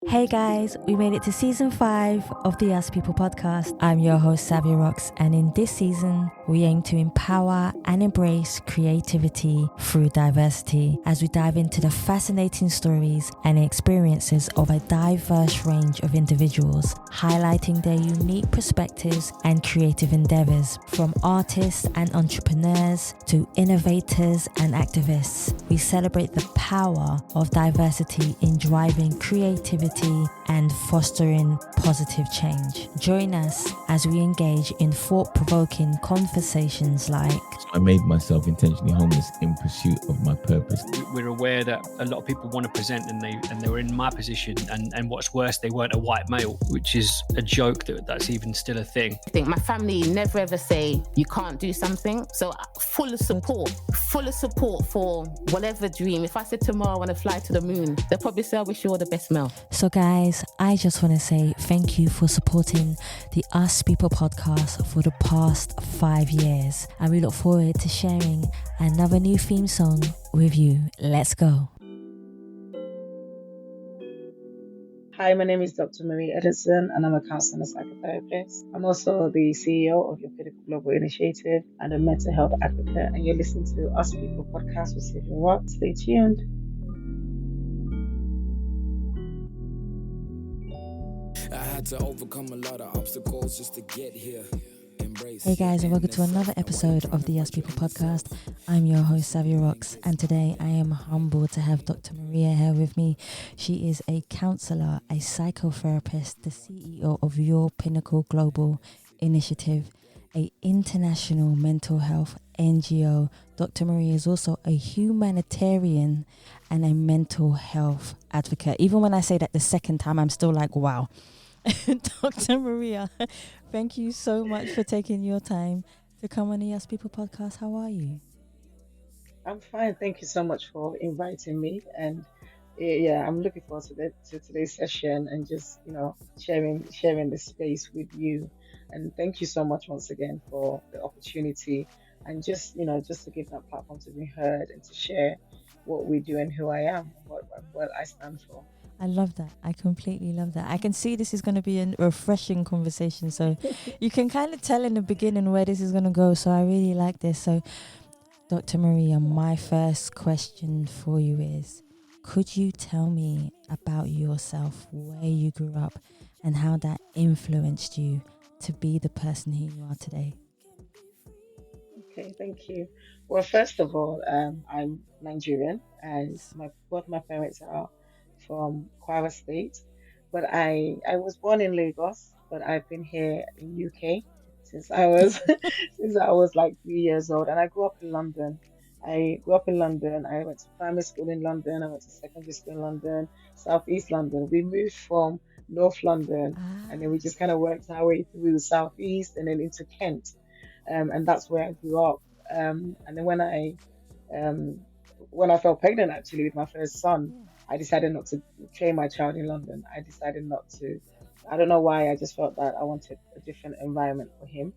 Hey guys, we made it to season 5 of the Us People podcast. I'm your host, Savia Rocks, and in this season, we aim to empower and embrace creativity through diversity as we dive into the fascinating stories and experiences of a diverse range of individuals, highlighting their unique perspectives and creative endeavors, from artists and entrepreneurs to innovators and activists. We celebrate the power of diversity in driving creativity and fostering positive change. Join us as we engage in thought-provoking conversations like... I made myself intentionally homeless in pursuit of my purpose. We're aware that a lot of people want to present and they were in my position, and what's worse, they weren't a white male, which is a joke that's even still a thing. I think my family never ever say you can't do something, so full of support for whatever dream. If I said tomorrow I want to fly to the moon, they'll probably say I wish you all the best, Mel. So guys, I just want to say thank you for supporting the Us People podcast for the past 5 years, and we look forward to sharing another new theme song with you. Let's go. Hi, my name is Dr. Marie Edunsin, and I'm a counselor and a psychotherapist. I'm also the CEO of Empirical Global Initiative and a mental health advocate, and you're listening to Us People podcast with Savia Rocks. Stay tuned. I had to overcome a lot of obstacles just to get here. Hey guys, and welcome to another episode of the Us People podcast. I'm your host, Savia Rocks, and today I am humbled to have Dr. Maria here with me. She is a counsellor, a psychotherapist, the CEO of Your Pinnacle Global Initiative, an international mental health NGO. Dr. Maria is also a humanitarian and a mental health advocate. Even when I say that the second time, I'm still like, wow. Dr. Maria, thank you so much for taking your time to come on the Us People podcast. How are you? I'm fine. Thank you so much for inviting me. And yeah, I'm looking forward to today's session and just, sharing this space with you. And thank you so much once again for the opportunity and just to give that platform to be heard and to share what we do and who I am, what I stand for. I love that. I completely love that. I can see this is going to be a refreshing conversation. So you can kind of tell in the beginning where this is going to go. So I really like this. So Dr. Maria, my first question for you is, could you tell me about yourself, where you grew up and how that influenced you to be the person who you are today? Okay, thank you. Well, first of all, I'm Nigerian and both my parents are from Kwara State, but I was born in Lagos, but I've been here in UK since I was since I was like 3 years old, and I grew up in London. I went to primary school in London. I went to secondary school in London, Southeast London. We moved from North London, and then we just kind of worked our way through the Southeast and then into Kent, and that's where I grew up. And then when I fell pregnant actually with my first son, I decided not to train my child in London. I decided not to. I don't know why. I just felt that I wanted a different environment for him.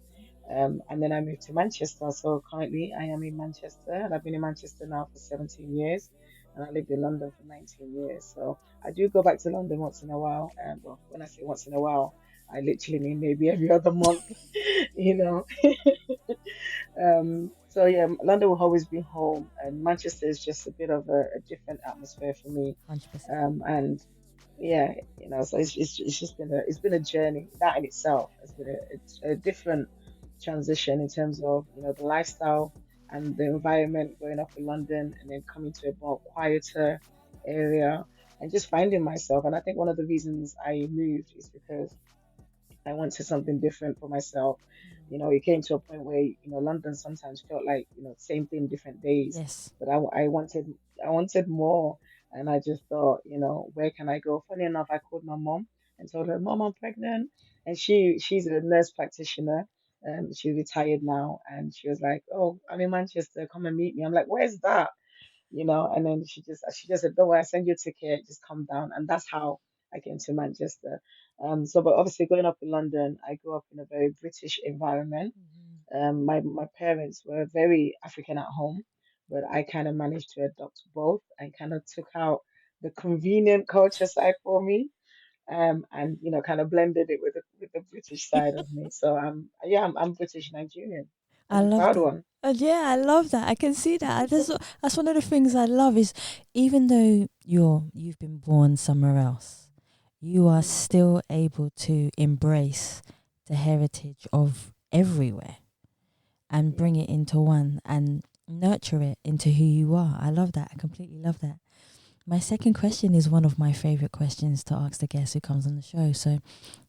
And then I moved to Manchester. So currently I am in Manchester, and I've been in Manchester now for 17 years. And I lived in London for 19 years. So I do go back to London once in a while. Well, when I say once in a while, I literally mean maybe every other month, So yeah, London will always be home, and Manchester is just a bit of a different atmosphere for me. 100%. And yeah, so it's just been a journey. That in itself has been a different transition in terms of the lifestyle and the environment growing up in London and then coming to a more quieter area and just finding myself. And I think one of the reasons I moved is because I wanted something different for myself. It came to a point where London sometimes felt like same thing, different days. Yes. But I wanted more, and I just thought, where can I go? Funny enough, I called my mom and told her, "Mom, I'm pregnant," and she's a nurse practitioner. She's retired now, and she was like, "Oh, I'm in Manchester. Come and meet me." I'm like, "Where's that?" And then she just said, "Don't worry, I send you a ticket, just come down." And that's how I came to Manchester. But obviously growing up in London, I grew up in a very British environment. My parents were very African at home, but I kind of managed to adopt both and kind of took out the convenient culture side for me. and kind of blended it with the British side of me. So I'm British Nigerian, and I I'm love proud that. one. Yeah, I love that. I can see that. That's one of the things I love is even though you've been born somewhere else, you are Mm. still able to embrace the heritage of everywhere and Yeah, bring it into one and nurture it into who you are. I love that. I completely love that. My second question is one of my favorite questions to ask the guest who comes on the show. So,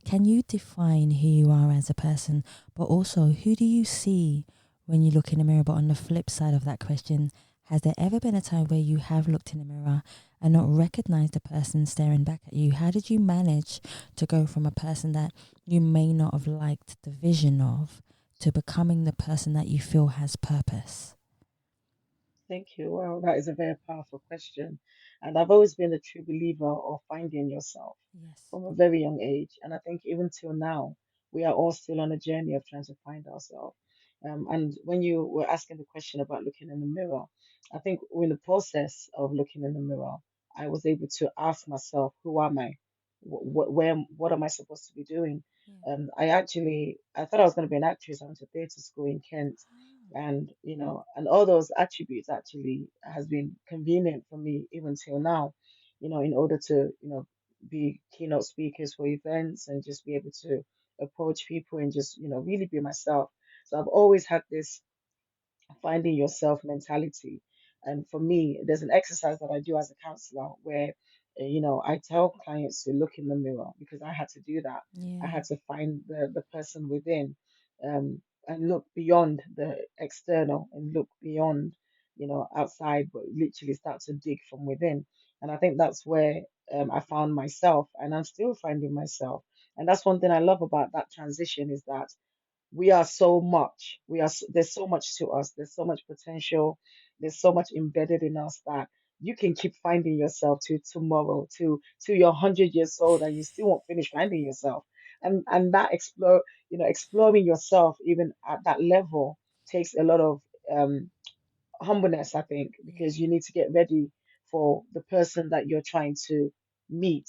can you define who you are as a person, but also who do you see when you look in the mirror? But on the flip side of that question, has there ever been a time where you have looked in the mirror and not recognized the person staring back at you? How did you manage to go from a person that you may not have liked the vision of to becoming the person that you feel has purpose? thank you. Well, that is a very powerful question, and I've always been a true believer of finding yourself Yes. from a very young age, and I think even till now, we are all still on a journey of trying to find ourselves. And when you were asking the question about looking in the mirror, I think in the process of looking in the mirror, I was able to ask myself, who am I? What am I supposed to be doing? Yeah. I thought I was going to be an actress. I went to theatre school in Kent, and and all those attributes actually has been convenient for me even till now, in order to be keynote speakers for events and just be able to approach people and just really be myself. So I've always had this finding yourself mentality. And for me, there's an exercise that I do as a counselor where, I tell clients to look in the mirror because I had to do that. I Yeah. had to find the person within, and look beyond the external and look beyond, outside, but literally start to dig from within. And I think that's where I found myself, and I'm still finding myself. And that's one thing I love about that transition is that we are so much there's so much to us, there's so much potential, there's so much embedded in us that you can keep finding yourself to tomorrow, to your 100 years old, and you still won't finish finding yourself. And that exploring yourself even at that level takes a lot of um humbleness, I think, because Yeah. you need to get ready for the person that you're trying to meet,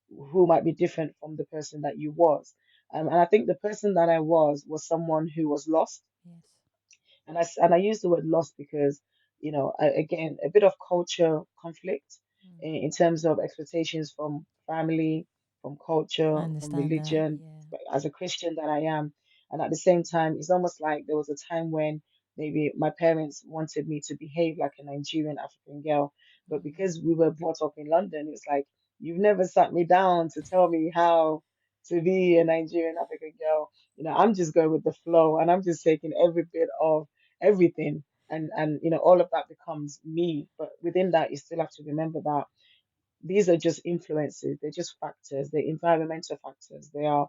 who might be different from the person that you was. And I think the person that I was someone who was lost, Yes. and I use the word lost because again, a bit of culture conflict Mm. in terms of expectations from family, from I culture, from understand that. religion, Yeah. as a Christian that I am. And at the same time, it's almost like there was a time when maybe my parents wanted me to behave like a Nigerian African girl, but Mm. because we were brought up in London, it's like you've never sat me down to tell me how to be a Nigerian African girl. I'm just going with the flow, and I'm just taking every bit of everything, and all of that becomes me. But within that, you still have to remember that these are just influences, they're just factors, they're environmental factors, they are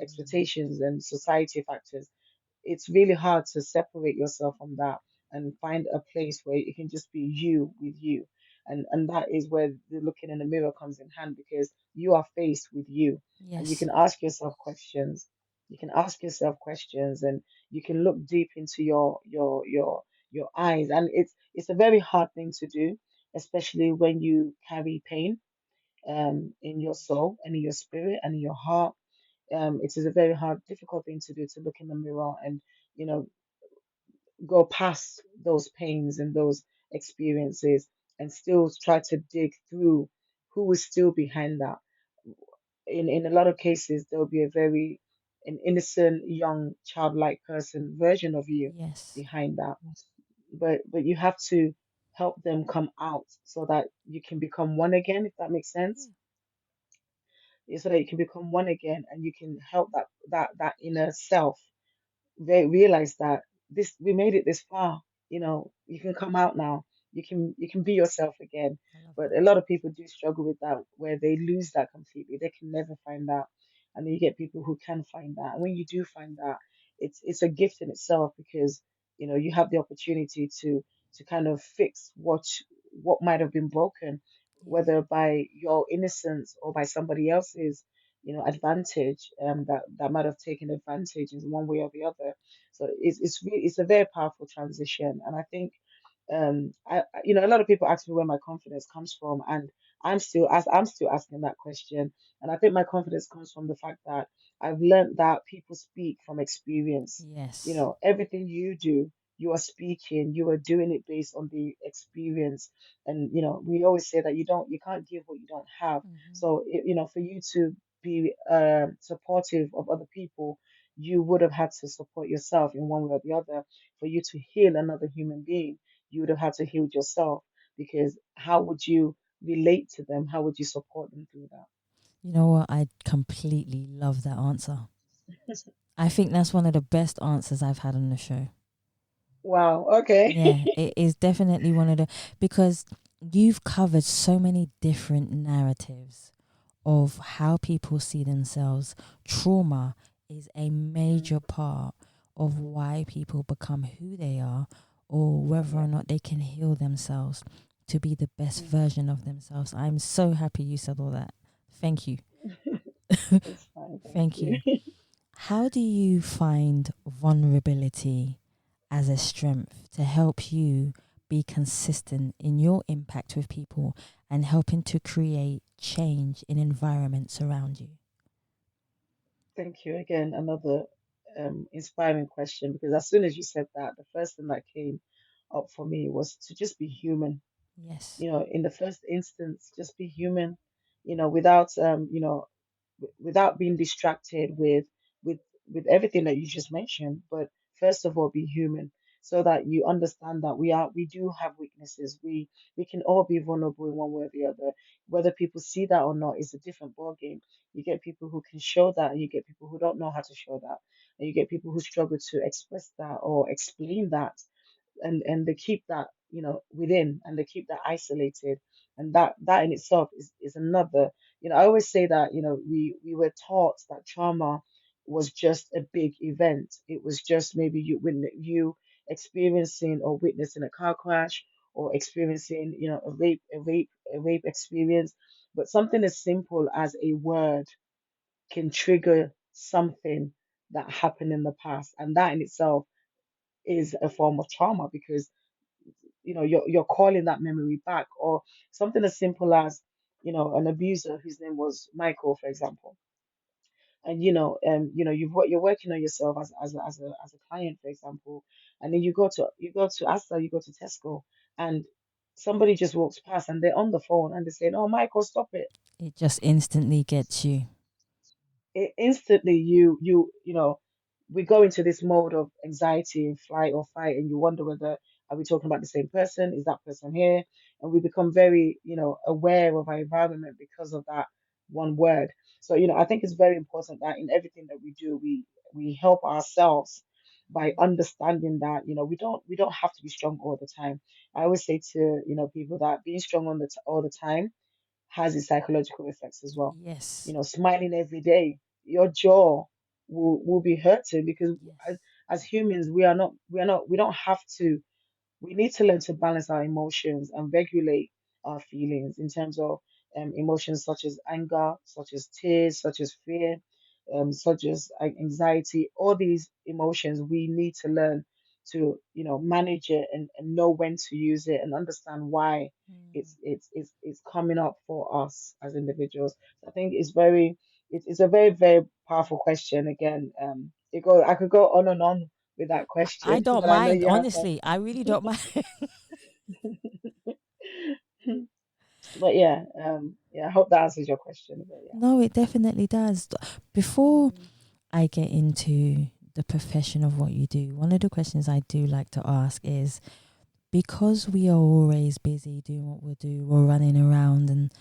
expectations and society factors. It's really hard to separate yourself from that and find a place where it can just be you with you. And that is where the looking in the mirror comes in hand, because you are faced with you, and you Yes. can ask yourself questions. You can ask yourself questions, and you can look deep into your eyes. And it's a very hard thing to do, especially when you carry pain in your soul and in your spirit and in your heart. It is a very hard, difficult thing to do, to look in the mirror and you know go past those pains and those experiences and still try to dig through who is still behind that. In a lot of cases, there'll be a very an innocent, young, childlike person version of you Yes. behind that. But you have to help them come out so that you can become one again, if that makes Yeah. sense. So that you can become one again, and you can help that inner self, they realize that this we made it this far. You can come out now. You can be yourself again. I love But that. a lot of people do struggle with that, where they lose that completely. They can never find that. And then you get people who can find that. And when you do find that, it's a gift in itself, because you have the opportunity to kind of fix what might have been broken, Yes. whether by your innocence or by somebody else's advantage, that might have taken advantage in one way or the other. So it's a very powerful transition. And I think a lot of people ask me where my confidence comes from, and I'm still asking that question. And I think my confidence comes from the fact that I've learned that people speak from experience. You Yes. know, everything you do, you are speaking, you are doing it based on the experience. And you know, we always say that you can't give what you don't have. Hmm. So you know, for you to be supportive of other people, you would have had to support yourself in one way or the other. For you to heal another human being, you would have had to heal yourself, because how would you relate to them? How would you support them through that? You know what? I completely love that answer. I think that's one of the best answers I've had on the show. Wow. Okay. Yeah, it is definitely one of the, because you've covered so many different narratives of how people see themselves. Trauma is a Mm, major part of why people become who they are, or whether yeah. or not they can heal themselves to be the best Mm. version of themselves. I'm so happy you said all that. Thank you. It's fine. Thank Thank you. you. How do you find vulnerability as a strength to help you be consistent in your impact with people and helping to create change in environments around you? Thank you again. Another inspiring question, because as soon as you said that, the first thing that came up for me was to just be human. Yes. You know, in the first instance, just be human. You know, without without being distracted with with everything that you just mentioned. But first of all, be human, so that you understand that we do have weaknesses. We can all be vulnerable in one way or the other. Whether people see that or not is a different ball game. You get people who can show that, and you get people who don't know how to show that, and you get people who struggle to express that or explain that, and they keep that, you know, within, and they keep that isolated. And that in itself is another, you know, I always say that, you know, we were taught that trauma was just a big event. It was just maybe you experiencing or witnessing a car crash, or experiencing, you know, a rape experience. But something as simple as a word can trigger something that happened in the past, and that in itself is a form of trauma, because you know you're calling that memory back. Or something as simple as, you know, an abuser whose name was Michael, for example. And you know, you're working on yourself as a client, for example. And then you go to Asda, you go to Tesco, and somebody just walks past and they're on the phone and they're saying, "Oh, Michael, stop it." It just instantly gets you. Instantly, you know, we go into this mode of anxiety and flight or fight, and you wonder whether, are we talking about the same person? Is that person here? And we become very, you know, aware of our environment because of that one word. So, you know, I think it's very important that in everything that we do, we help ourselves by understanding that, you know, we don't have to be strong all the time. I always say to, you know, people that being strong all the time has its psychological effects as well. You Yes. know, smiling every day, your jaw will be hurting, because as, Yes. as humans, we don't have to, we need to learn to balance our emotions and regulate our feelings in terms of emotions such as anger, such as tears, such as fear, such as anxiety. All these emotions, we need to learn to, you know, manage it, and know when to use it, and understand why Mm. it's coming up for us as individuals. So I think it's a very, very powerful question. Again, I could go on and on with that I question, don't but I know mind, you have some. honestly. I really don't mind. But yeah, yeah, I hope that answers your question. But yeah. No, it definitely does. Before Mhm. I get into the profession of what you do, one of the questions I do like to ask is, because we are always busy doing what we do, we're running around, and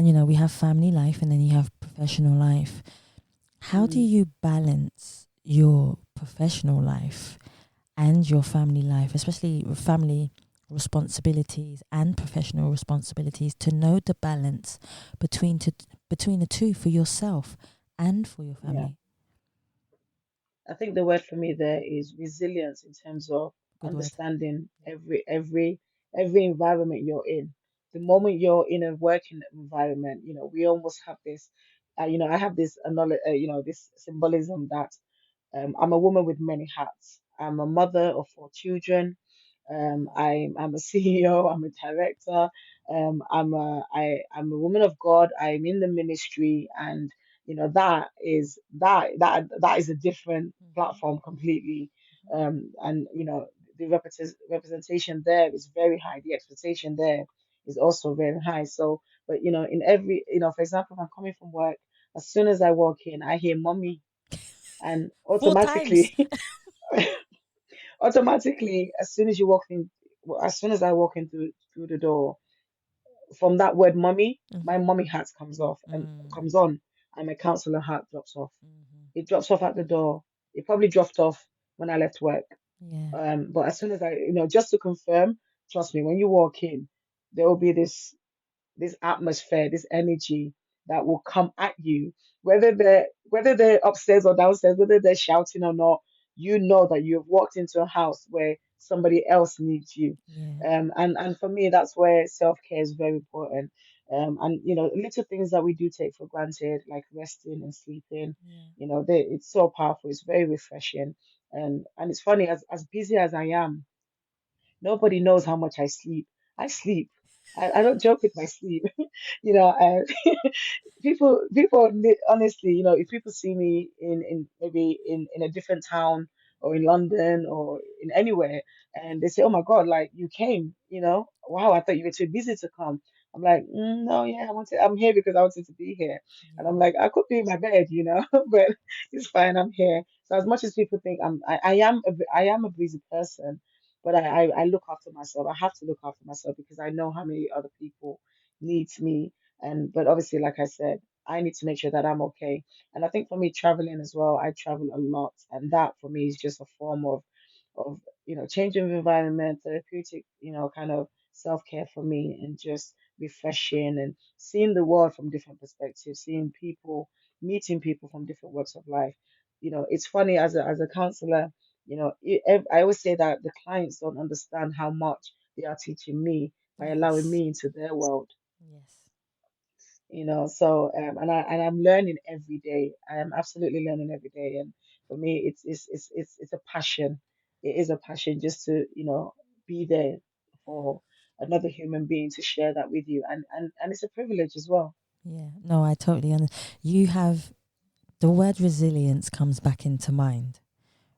you know, we have family life and then you have professional life. How do Mm. you balance your professional life and your family life, especially with family responsibilities and professional responsibilities, to know the balance between the two for yourself and for your Yeah. family? I think the word for me there is resilience, in terms of Good word. understanding every environment you're in. The moment you're in a working environment, you know, we almost have this, you know, I have this, you know, this symbolism that I'm a woman with many hats. I'm a mother of four children. I'm a CEO. I'm a director. I'm a woman of God. I'm in the ministry, and that is a different platform completely. And the representation there is very high. The expectation there is also very high. So, but in every, for example, if I'm coming from work, as soon as I walk in, I hear mommy, and 4 times. automatically, automatically, as soon as you walk in, well, as soon as I walk in through the door, from that word mommy, my Mm-hmm. mommy hat comes off and Mm. comes on, and my counselor hat drops off. Mm-hmm. It drops off at the door. It probably dropped off when I left work. Yeah. But as soon as just to confirm, trust me, when you walk in, there will be this atmosphere, this energy that will come at you, whether they're upstairs or downstairs, whether they're shouting or not. You know that you have walked into a house where somebody else needs you. Yeah. And for me, that's where self care is very important. And little things that we do take for granted, like resting and sleeping, Yeah. it's so powerful. It's very refreshing. And it's funny, as busy as I am, nobody knows how much I sleep. I sleep. I don't joke with my sleep. you know, I, honestly, if people see me in maybe in a different town or in London or in anywhere, and they say, "Oh my God, like you came," wow, I thought you were too busy to come. I'm like, no, yeah, I'm here because I wanted to be here. And I'm Yeah. like, I could be in my bed, but it's fine. I'm here. So as much as people think I am a busy person, but I look after myself. I have to look after myself because I know how many other people needs me. But obviously, like I said, I need to make sure that I'm okay. And I think for me, traveling as well, I travel a lot, and that for me is just a form of changing of environment, therapeutic, kind of self-care for me, and just refreshing and seeing the world from different perspectives, seeing people, meeting people from different walks of life. It's funny, as a counselor, I always say that the clients don't understand how much they are teaching me by allowing Yes. me into their world. Yes. So I'm learning every day. I am absolutely learning every day, and for me, it's a passion. It is a passion just to be there for another human being to share that with you, and it's a privilege as well. Yeah. No, I totally understand. You have the word resilience comes back into mind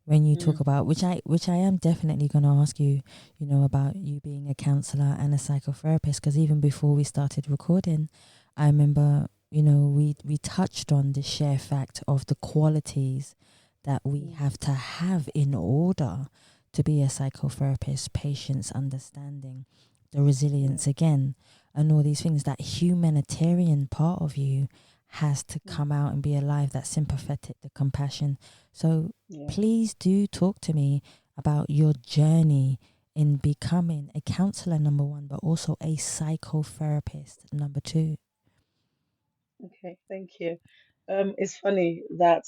when you talk Mm, about which I am definitely going to ask you, about you being a counselor and a psychotherapist, because even before we started recording, I remember, we touched on the sheer fact of the qualities that we mm, have to have in order to be a psychotherapist: patience, understanding, the yeah, resilience again, and all these things. That humanitarian part of you has to mm, come out and be alive, that sympathetic, the compassion. So yeah. please do talk to me about your journey in becoming a counselor, number one, but also a psychotherapist, number two. Okay, thank you. It's funny that,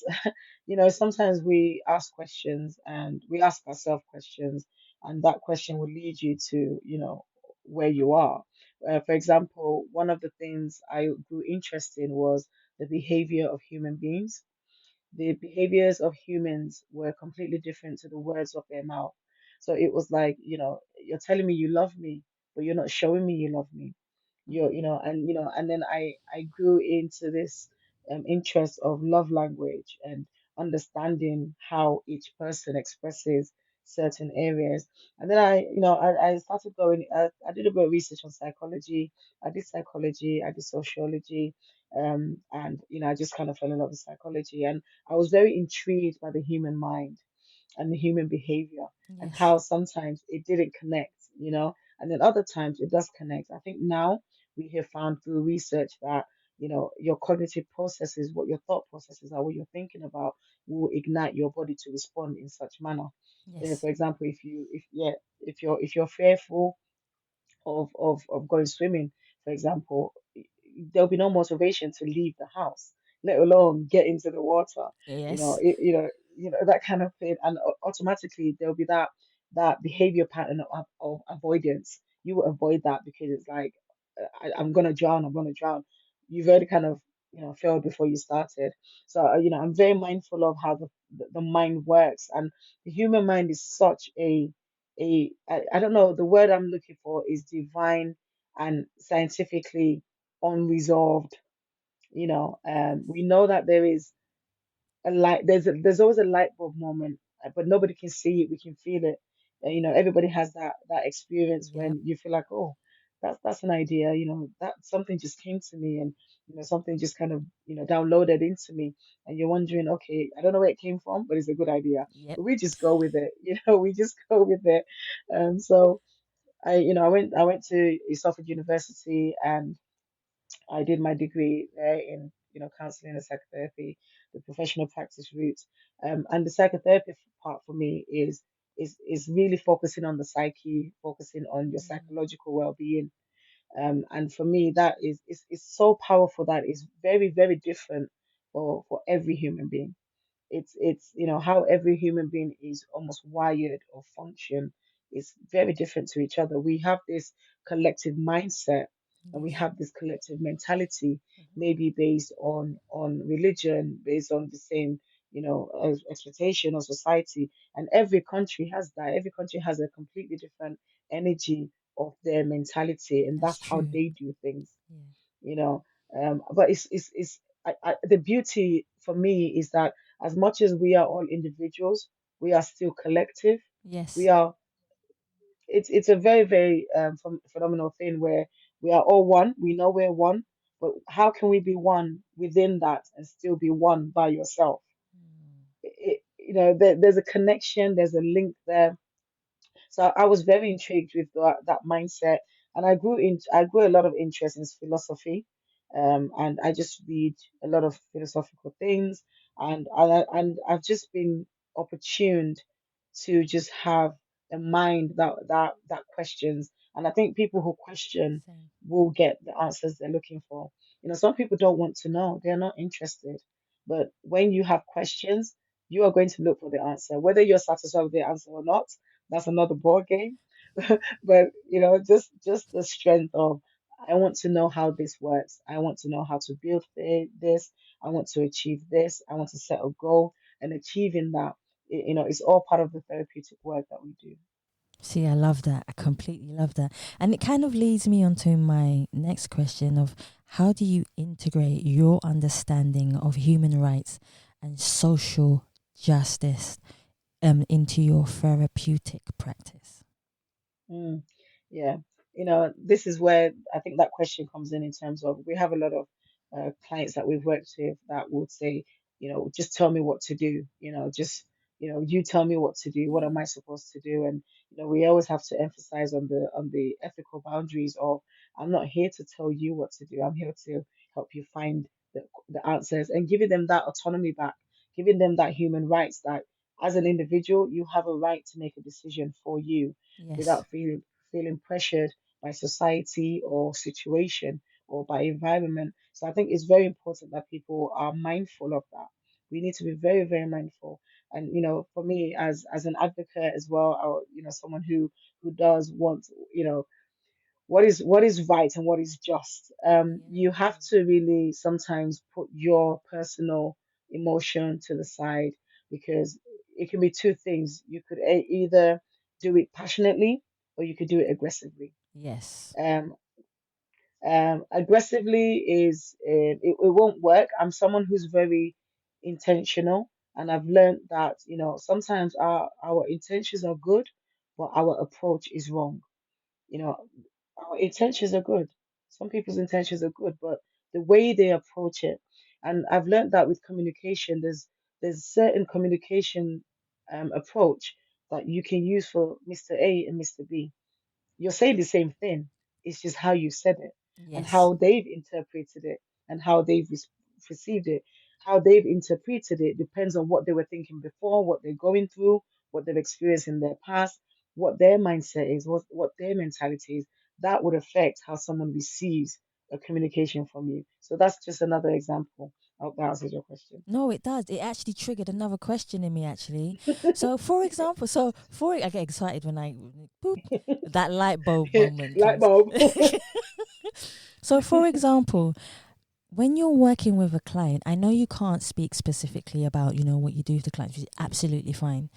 sometimes we ask questions and we ask ourselves questions, and that question will lead you to, where you are. For example, one of the things I grew interested in was the behavior of human beings. The behaviors of humans were completely different to the words of their mouth. So it was like, you're telling me you love me, but you're not showing me you love me. And then I grew into this interest of love language and understanding how each person expresses certain areas. And then I started going. I did a bit of research on psychology. I did psychology. I did sociology. And I just kind of fell in love with psychology, and I was very intrigued by the human mind and the human behavior, and Yes. how sometimes it didn't connect, and then other times it does connect. I think now we have found through research that, your cognitive processes, what your thought processes are, what you're thinking about, will ignite your body to respond in such manner. Yes. For example, if you're fearful of going swimming, for example, there'll be no motivation to leave the house, let alone get into the water. Yes. That kind of thing, and automatically there'll be that behavior pattern of avoidance. You will avoid that because it's like, I'm gonna drown. I'm gonna drown. You've already kind of failed before you started. So I'm very mindful of how the mind works, and the human mind is such I don't know, the word I'm looking for is divine and scientifically unresolved. We know that there is a light. There's always a light bulb moment, but nobody can see it. We can feel it. Everybody has that experience Yep. when you feel like, oh, that's an idea. That something just came to me, and something just kind of downloaded into me, and you're wondering, okay, I don't know where it came from, but it's a good idea. Yep. But we just go with it. We just go with it. So I went to Suffolk University, and I did my degree there in, counseling and psychotherapy, the professional practice route. And the psychotherapy part for me is really focusing on the psyche, focusing on your psychological well-being. And for me, that is so powerful, that is very, very different for every human being. It's how every human being is almost wired or function is very different to each other. We have this collective mindset, and we Yes. have this collective mentality, Mhm. maybe based on religion, based on the same expectation of society. And every country has that. Every country has a completely different energy of their mentality, and That's that's how true. they do things. Yeah. you know. But the beauty for me is that as much as we are all individuals, we are still collective. We Yes. are. It's a very, very phenomenal thing where we are all one. We know we're one, but how can we be one within that and still be one by yourself? There's a connection. There's a link there. So I was very intrigued with that mindset, and I grew a lot of interest in philosophy, and I just read a lot of philosophical things, and I've just been opportuned to just have a mind that questions, and I think people who question Same. will get the answers they're looking for. Some people don't want to know; they're not interested, but when you have questions, you are going to look for the answer, whether you're satisfied with the answer or not. That's another ball game. But just the strength of, I want to know how this works. I want to know how to build this. I want to achieve this. I want to set a goal, and achieving that, it's all part of the therapeutic work that we do. See, I love that. I completely love that. And it kind of leads me on to my next question of how do you integrate your understanding of human rights and social justice into your therapeutic practice? Mm, yeah, this is where I think that question comes in terms of, we have a lot of clients that we've worked with that would say, just tell me what to do, just, you tell me what to do. What am I supposed to do? And we always have to emphasize on the ethical boundaries of, I'm not here to tell you what to do. I'm here to help you find the answers, and giving them that autonomy back, giving them that human rights, that as an individual, you have a right to make a decision for you Yes. without feeling pressured by society or situation or by environment. So I think it's very important that people are mindful of that. We need to be very, very mindful. And for me, as an advocate as well, or someone who does want, what is right and what is just. You have to really sometimes put your personal emotion to the side, because it can be two things. You could either do it passionately, or you could do it aggressively. Yes. Um, Aggressively it won't work. I'm someone who's very intentional, and I've learned that sometimes our intentions are good, but our approach is wrong. You know, our intentions are good. Some people's intentions are good, but the way they approach it, and I've learned that with communication, there's certain communication approach that you can use for Mr. A and Mr. B. You're saying the same thing. It's just how you said it, and Yes. how they've interpreted it, and how they've received it. How they've interpreted it depends on what they were thinking before, what they're going through, what they've experienced in their past, what their mindset is, what their mentality is. That would affect how someone receives a communication from you. So that's just another example. I hope that answers your question. No, it does. It actually triggered another question in me, actually. So, for example, I get excited when boop, that light bulb moment Light comes. bulb. So, for example, when you're working with a client, I know you can't speak specifically about, what you do with the clients, which is absolutely fine.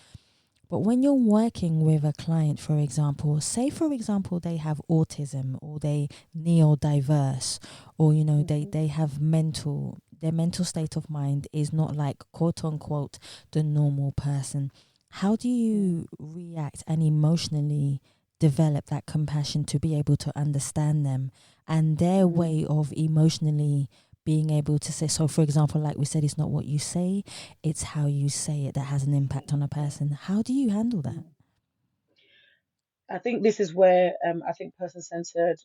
But when you're working with a client, for example, say for example they have autism or they neurodiverse, or they have their mental state of mind is not like quote unquote the normal person. How do you react and emotionally develop that compassion to be able to understand them and their way of emotionally being able to say, so for example, like we said, it's not what you say, it's how you say it that has an impact on a person. How do you handle that? I think this is where I think person-centered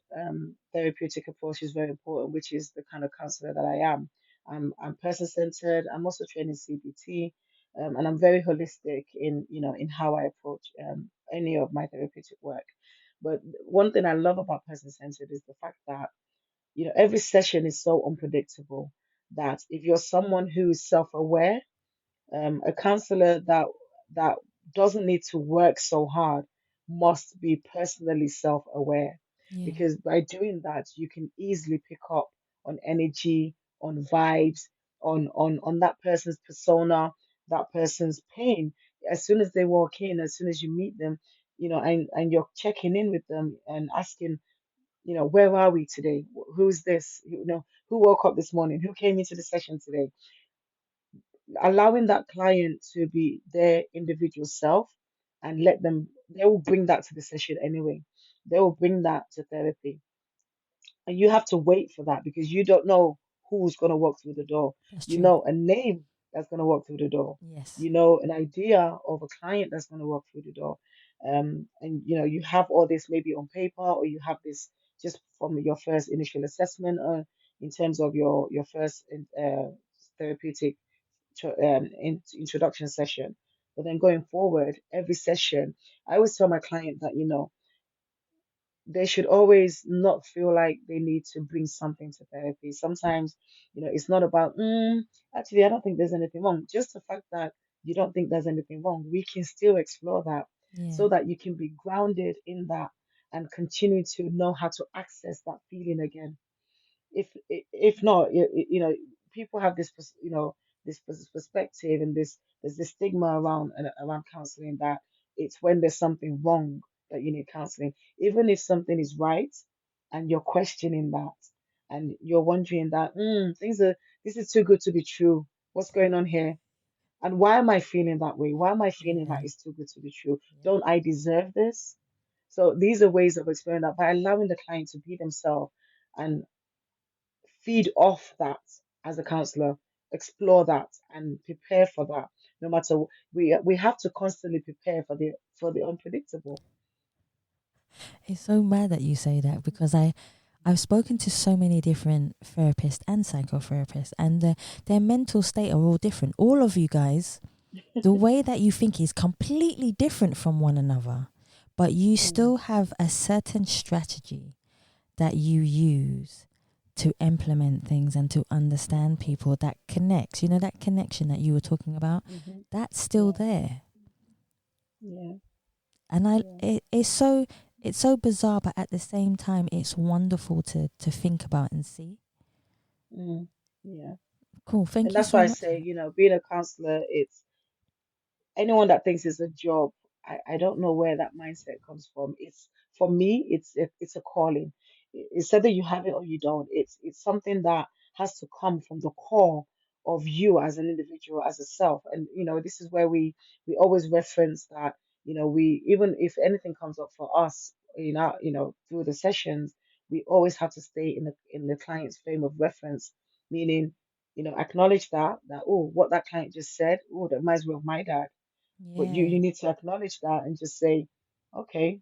therapeutic approach is very important, which is the kind of counselor that I am. I'm person-centered. I'm also trained in CBT, and I'm very holistic in how I approach any of my therapeutic work. But one thing I love about person-centered is the fact that every session is so unpredictable that if you're someone who is self-aware, a counselor that doesn't need to work so hard must be personally self-aware, Yeah. because by doing that you can easily pick up on energy, on vibes, on that person's persona, that person's pain. As soon as they walk in, as soon as you meet them, and you're checking in with them and asking, where are we today? Who's this? Who woke up this morning? Who came into the session today? Allowing that client to be their individual self and they will bring that to the session anyway. They will bring that to therapy. And you have to wait for that because you don't know who's going to walk through the door. That's You true. know a name that's going to walk through the door. Yes. You know an idea of a client that's going to walk through the door. And you have all this maybe on paper, or you have this just from your first initial assessment, in terms of your first therapeutic introduction session. But then going forward, every session, I always tell my client that, they should always not feel like they need to bring something to therapy. Sometimes, it's not about, actually, I don't think there's anything wrong. Just the fact that you don't think there's anything wrong, we can still explore that Yeah. so that you can be grounded in that and continue to know how to access that feeling again. If not, people have this perspective, and there's this stigma around counseling, that it's when there's something wrong that you need counseling, even if something is right and you're questioning that and you're wondering that this is too good to be true. What's going on here? And why am I feeling that way? Why am I feeling Yeah. that it's too good to be true? Don't I deserve this? So these are ways of exploring that by allowing the client to be themselves and feed off that as a counselor, explore that and prepare for that. No matter we have to constantly prepare for the unpredictable. It's so mad that you say that because I've spoken to so many different therapists and psychotherapists, and their mental state are all different. All of you guys, the way that you think is completely different from one another, but you still have a certain strategy that you use to implement things and to understand people that connects. That connection that you were talking about, that's still there. Yeah. And it's so bizarre, but at the same time, it's wonderful to think about and see. Yeah. Cool. Thank And you that's so why I much. say, being a counselor, it's anyone that thinks it's a job. I don't know where that mindset comes from. It's for me, it's a calling. It's either you have it or you don't. It's something that has to come from the core of you as an individual, as a self. And this is where we always reference that, we, even if anything comes up for us, through the sessions, we always have to stay in the client's frame of reference, meaning, acknowledge that, oh, what that client just said, oh, that reminds me of my dad. But you Yeah. you need to acknowledge that and just say, okay,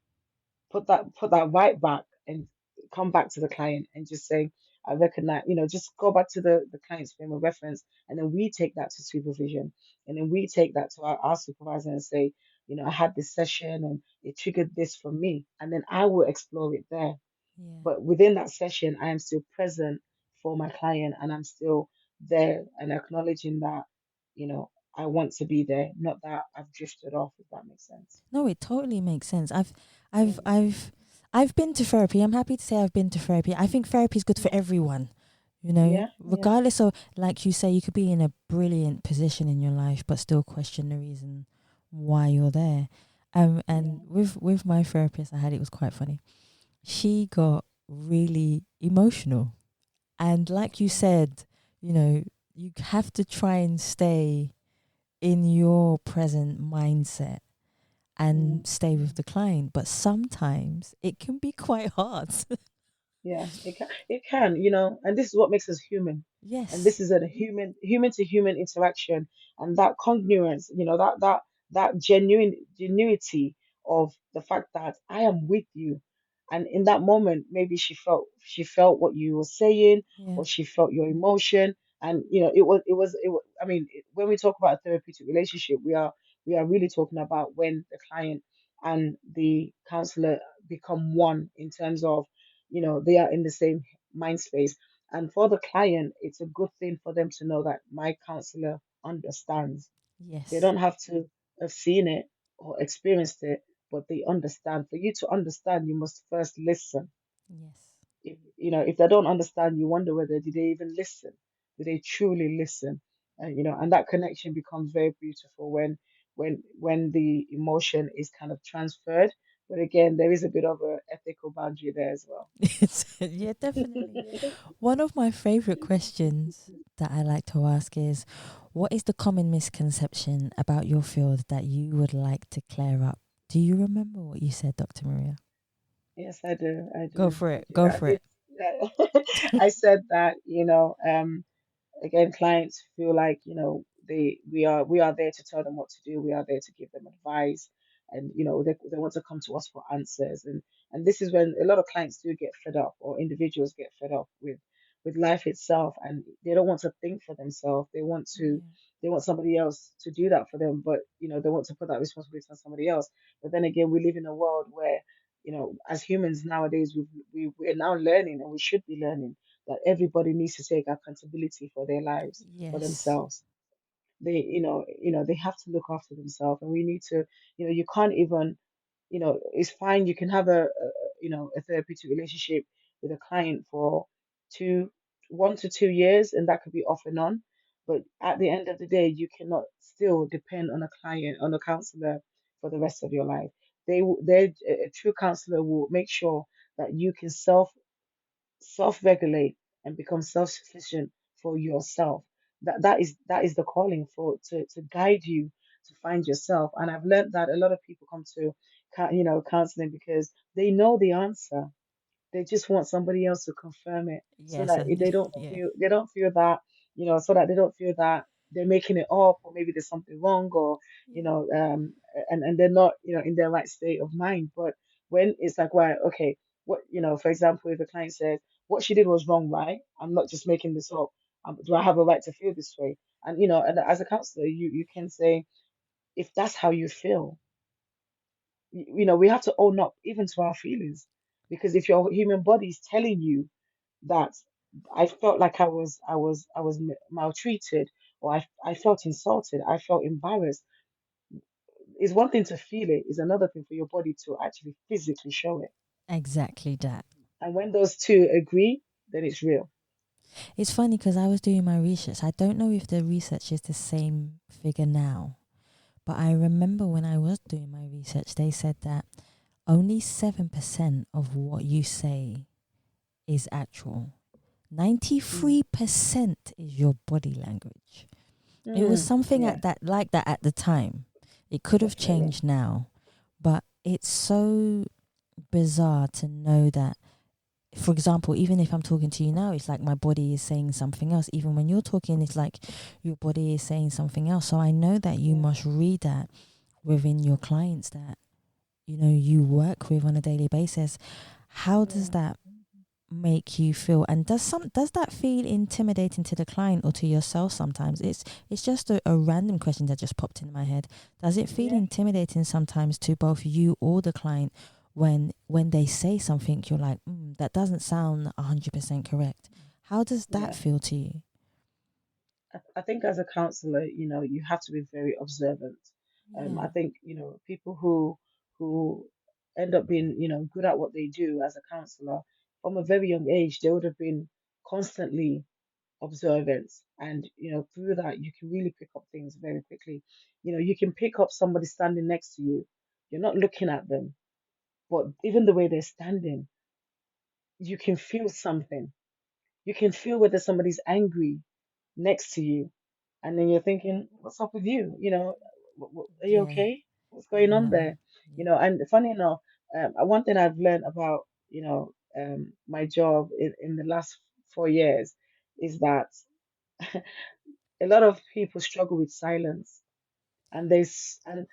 put that right back and come back to the client and just say, I recognize, just go back to the client's frame of reference, and then we take that to supervision, and then we take that to our supervisor and say, I had this session and it triggered this for me, and then I will explore it there. Yeah. But within that session, I am still present for my client, and I'm still there and acknowledging that, I want to be there, not that I've drifted off, if that makes sense. No, it totally makes sense. I've Yeah. I've I've I've been to therapy. I'm happy to say I've been to therapy. I think therapy is good for Yeah. everyone. Yeah. Yeah. Regardless of, like you say, you could be in a brilliant position in your life but still question the reason why you're there. Yeah. And with my therapist I had, it was quite funny. She got really emotional. And like you said, you know, you have to try and stay in your present mindset and stay with the client. But sometimes it can be quite hard. Yeah, it can, you know, and this is what makes us human. And Yes. this is a human to human interaction, and that congruence, you know, that genuinity of the fact that I am with you. And in that moment, maybe she felt what you were saying, Yeah. or she felt your emotion. And you know, I mean, when we talk about a therapeutic relationship, we are really talking about when the client and the counselor become one in terms of, you know, they are in the same mind space. And for the client, it's a good thing for them to know that my counselor understands. They Yes. don't have to have seen it or experienced it, but they understand. For you to understand, you must first listen. Yes. If you know, if they don't understand, you wonder whether did they even listen? Did they truly listen? And you know, and that connection becomes very beautiful when the emotion is kind of transferred. But again, there is a bit of a ethical boundary there as well. Yeah, definitely. One of my favorite questions that I like to ask is, what is the common misconception about your field that you would like to clear up? Do you remember what you said, Dr. Maria? Yes, I do. I Go do. for I it. do. Go I for did. it. I said that, you know, again, clients feel like, you know, we are there to tell them what to do. We are there to give them advice, and you know, they want to come to us for answers. And this is when a lot of clients do get fed up, or individuals get fed up with life itself, and they don't want to think for themselves. Yeah. They want somebody else to do that for them, but you know, they want to put that responsibility on somebody else. But then again, we live in a world where, you know, as humans nowadays, we're now learning, and we should be learning, that everybody needs to take accountability for their lives, for Yes. themselves. They, they have to look after themselves, and we need to, you know, you can't even, you know, it's fine. You can have a therapeutic relationship with a client for 1 to 2 years, and that could be off and on. But at the end of the day, you cannot still depend on a counselor for the rest of your life. A true counselor will make sure that you can self-regulate and become self-sufficient for yourself. That is the calling for to guide you to find yourself. And I've learned that a lot of people come to counseling because they know the answer. They just want somebody else to confirm it, so Yes. that And yeah. they don't feel that, so that they don't feel that they're making it up, or maybe there's something wrong, or you Yeah. know and they're not, in their right state of mind. But when it's like, well, okay, what, for example, if a client says what she did was wrong, right? I'm not just making this up. Do I have a right to feel this way? And and as a counselor, you can say, if that's how you feel, we have to own up even to our feelings, because if your human body is telling you that I felt like I was maltreated, or I felt insulted, I felt embarrassed, is one thing to feel it, is another thing for your body to actually physically show it. Exactly that. And when those two agree, then it's real. It's funny because I was doing my research. I don't know if the research is the same figure now, but I remember when I was doing my research, they said that only 7% of what you say is actual. Mm. 93% is your body language. It was something Yeah, at that like that at the time. It could have definitely. changed now, but it's so bizarre to know that, for example, even if I'm talking to you now, it's like my body is saying something else. Even when you're talking, it's like your body is saying something else. So I know that you Yeah, must read that within your clients that you work with on a daily basis. How does yeah. that make you feel, and does that feel intimidating to the client or to yourself sometimes? It's just a random question that just popped in my head. Does it feel Yeah. intimidating sometimes to both you or the client when they say something you're like, that doesn't sound 100% correct? How does that Yeah. feel to you? I think as a counselor, you have to be very observant. Yeah. I think, people who end up being, good at what they do as a counselor from a very young age, they would have been constantly, observance. And, through that, you can really pick up things very quickly. You can pick up somebody standing next to you. You're not looking at them, but even the way they're standing, you can feel something. You can feel whether somebody's angry next to you. And then you're thinking, what's up with you? Are you Yeah. okay? What's going on Yeah. there? And funny enough, one thing I've learned about, my job in the last 4 years is that a lot of people struggle with silence. And and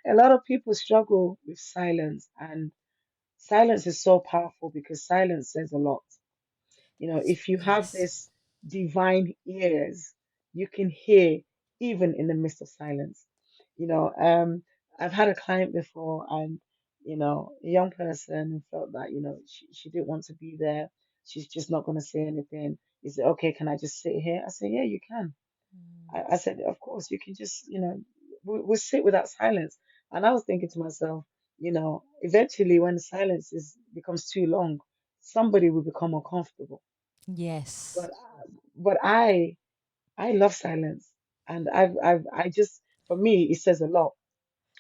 a lot of people struggle with silence. And silence is so powerful because silence says a lot. If you have Yes. this divine ears, you can hear even in the midst of silence. You know, um, I've had a client before, and a young person who felt that she didn't want to be there. She's just not going to say anything. Is it okay? Can I just sit here? I said, yeah, you can. I said, of course, you can just, we'll sit with that silence. And I was thinking to myself, eventually when the silence becomes too long, somebody will become uncomfortable. Yes. But I love silence, and I just, for me it says a lot.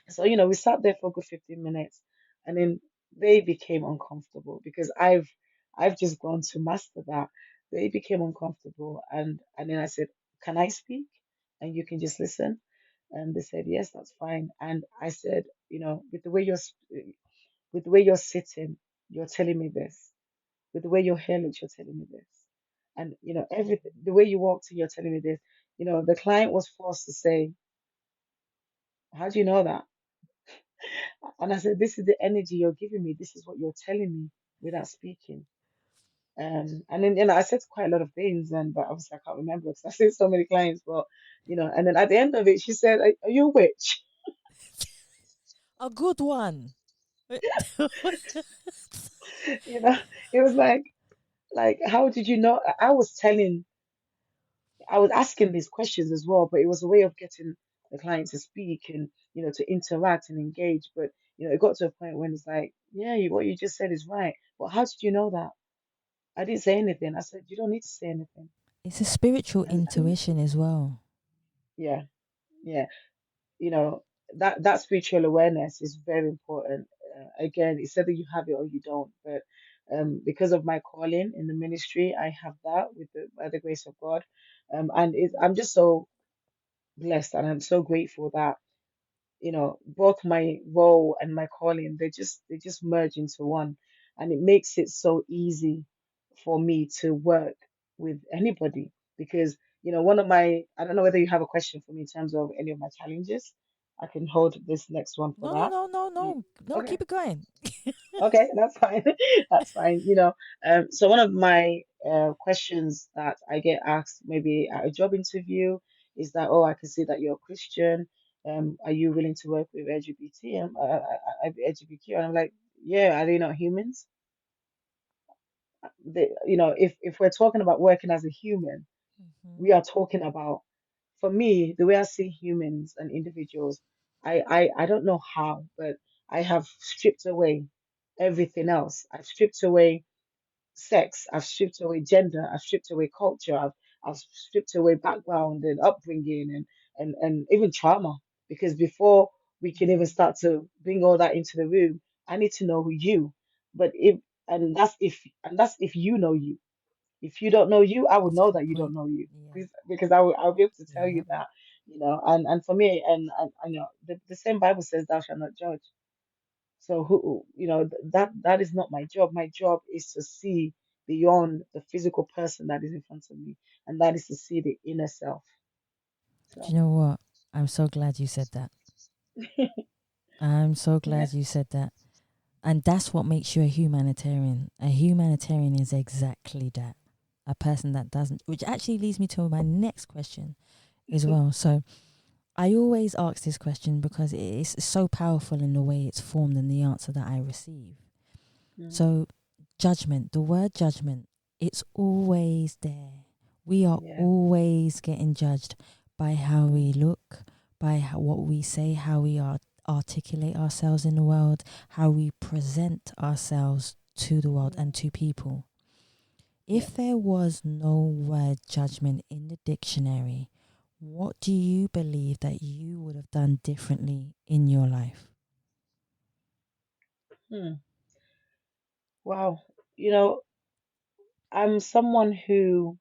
So we sat there for a good 15 minutes, and then they became uncomfortable because I've just gone to master that. They became uncomfortable, and then I said, "Can I speak? And you can just listen." And they said, "Yes, that's fine." And I said, with the way with the way you're sitting, you're telling me this. With the way your hair looks, you're telling me this. And everything, the way you walked in, you're telling me this. The client was forced to say, "How do you know that?" And I said, "This is the energy you're giving me. This is what you're telling me without speaking." And then I said quite a lot of things, but obviously I can't remember because I said so many clients. But and then at the end of it, she said, "Are you a witch?" A good one. You know, it was like, how did you know? I was asking these questions as well, but it was a way of getting the client to speak and to interact and engage. But it got to a point when it's like, yeah, what you just said is right. But how did you know that? I didn't say anything. I said, you don't need to say anything. It's a spiritual And intuition as well. yeah, yeah, you know that spiritual awareness is very important. Again, it's either you have it or you don't. But because of my calling in the ministry, I have that by the grace of God. And I'm just so blessed, and I'm so grateful that both my role and my calling, they just merge into one, and it makes it so easy for me to work with anybody. Because one of my, I don't know whether you have a question for me in terms of any of my challenges. I can hold this next one for No, no, that. no, no, You, no. No, okay. keep it going. Okay, that's fine. That's fine. So one of my questions that I get asked maybe at a job interview is that, oh, I can see that you're a Christian. Are you willing to work with LGBT and LGBTQ? And I'm like, yeah, are they not humans? If we're talking about working as a human, we are talking about, for me, the way I see humans and individuals, I don't know how, but I have stripped away everything else. I've stripped away sex, I've stripped away gender, I've stripped away culture, I've stripped away background and upbringing and even trauma. Because before we can even start to bring all that into the room, I need to know you. But if and that's if you know you. If you don't know you, I will know that you Exactly. don't know you. Yeah. Because I'll be able to tell you Yep. that, and for me, and I know the same Bible says, "Thou shalt not judge." So that is not my job. My job is to see beyond the physical person that is in front of me, and that is to see the inner self. Do So you know what? I'm so glad you said that. I'm so yeah, glad you said that. And that's what makes you a humanitarian. A humanitarian is exactly that. A person that doesn't, which actually leads me to my next question as well. So I always ask this question because it is so powerful in the way it's formed and the answer that I receive. mm, So, judgment, the word judgment, it's always there. We are yeah, always getting judged by how we look, by what we say, how we articulate ourselves in the world, how we present ourselves to the world and to people. Yeah. If there was no word judgment in the dictionary, what do you believe that you would have done differently in your life? Hmm. Wow. You know, I'm someone who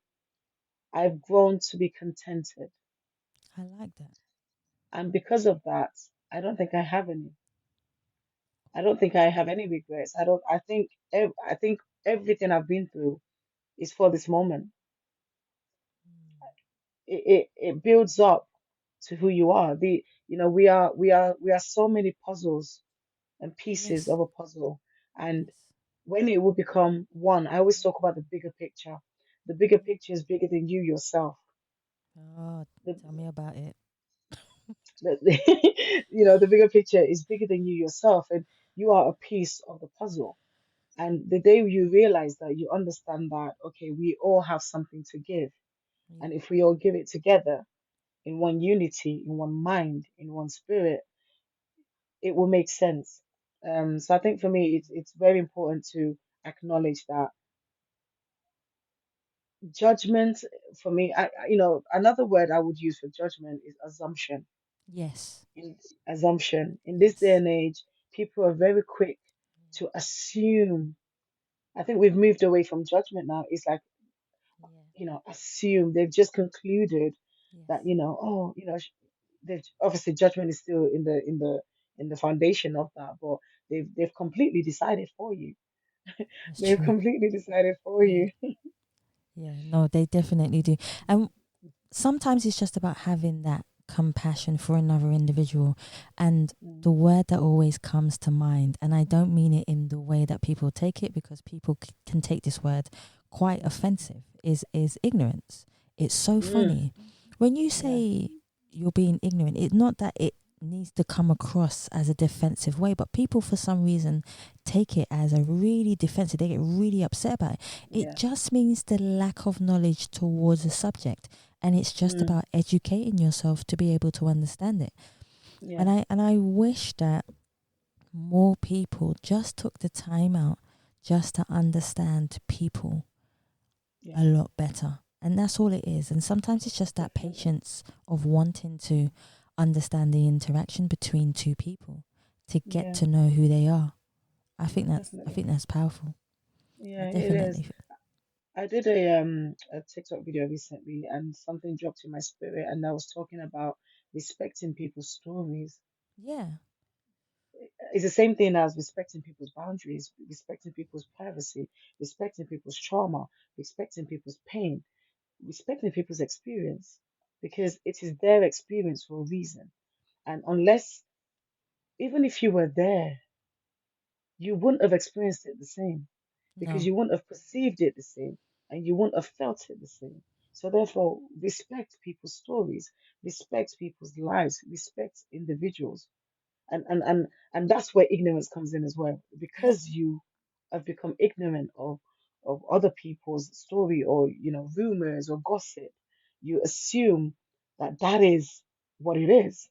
I've grown to be contented. I like that. And because of that, I don't think I have any. I don't think I have any regrets. I think everything I've been through is for this moment. It builds up to who you are. We are so many puzzles and pieces Yes. of a puzzle. And Yes. when it will become one, I always talk about the bigger picture. The bigger picture is bigger than you yourself. Oh, The, tell me about it. the bigger picture is bigger than you yourself, and you are a piece of the puzzle. And the day you realize that, you understand that, okay, we all have something to give. Yeah. And if we all give it together in one unity, in one mind, in one spirit, it will make sense. So I think for me, it's very important to acknowledge that judgment. For me, another word I would use for judgment is assumption. Yes. In assumption in this day Yes. and age, people are very quick to assume. I think we've moved away from judgment now. It's like, Yeah. assume. They've just concluded Yes. that, obviously judgment is still in the foundation of that, but they've completely decided for you. That's They've true. completely decided for Yeah. you. Yeah. No, they definitely do. And sometimes it's just about having that compassion for another individual. And Mm, the word that always comes to mind, and I don't mean it in the way that people take it, because people can take this word quite offensive, is ignorance. It's so mm, funny when you yeah, say you're being ignorant. It's not that it needs to come across as a defensive way, but people for some reason take it as a really defensive. They get really upset about it. It yeah, just means the lack of knowledge towards a subject, and it's just mm, about educating yourself to be able to understand it. yeah, And I wish that more people just took the time out just to understand people yeah, a lot better. And that's all it is. And sometimes it's just that definitely. patience of wanting to understand the interaction between two people to get Yeah, to know who they are. I definitely. think that's powerful. I Yeah, it is. definitely. I did a TikTok video recently, and something dropped in my spirit, and I was talking about respecting people's stories. Yeah. It's the same thing as respecting people's boundaries, respecting people's privacy, respecting people's trauma, respecting people's pain, respecting people's experience, because it is their experience for a reason. And unless, even if you were there, you wouldn't have experienced it the same, because No. you wouldn't have perceived it the same, and you wouldn't have felt it the same. So therefore, respect people's stories, respect people's lives, respect individuals. And that's where ignorance comes in as well, Yeah. because you have become ignorant of other people's story, or rumors or gossip. You assume that that is what it is.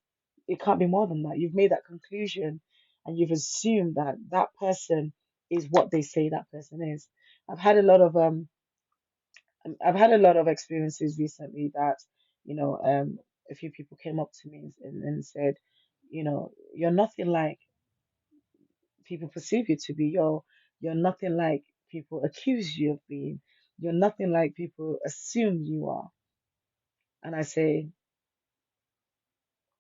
It can't be more than that. You've made that conclusion, and you've assumed that that person is what they say that person is. I've had a lot of I've had a lot of experiences recently that, a few people came up to me and said, you're nothing like people perceive you to be. You're nothing like people accuse you of being. You're nothing like people assume you are. And I say,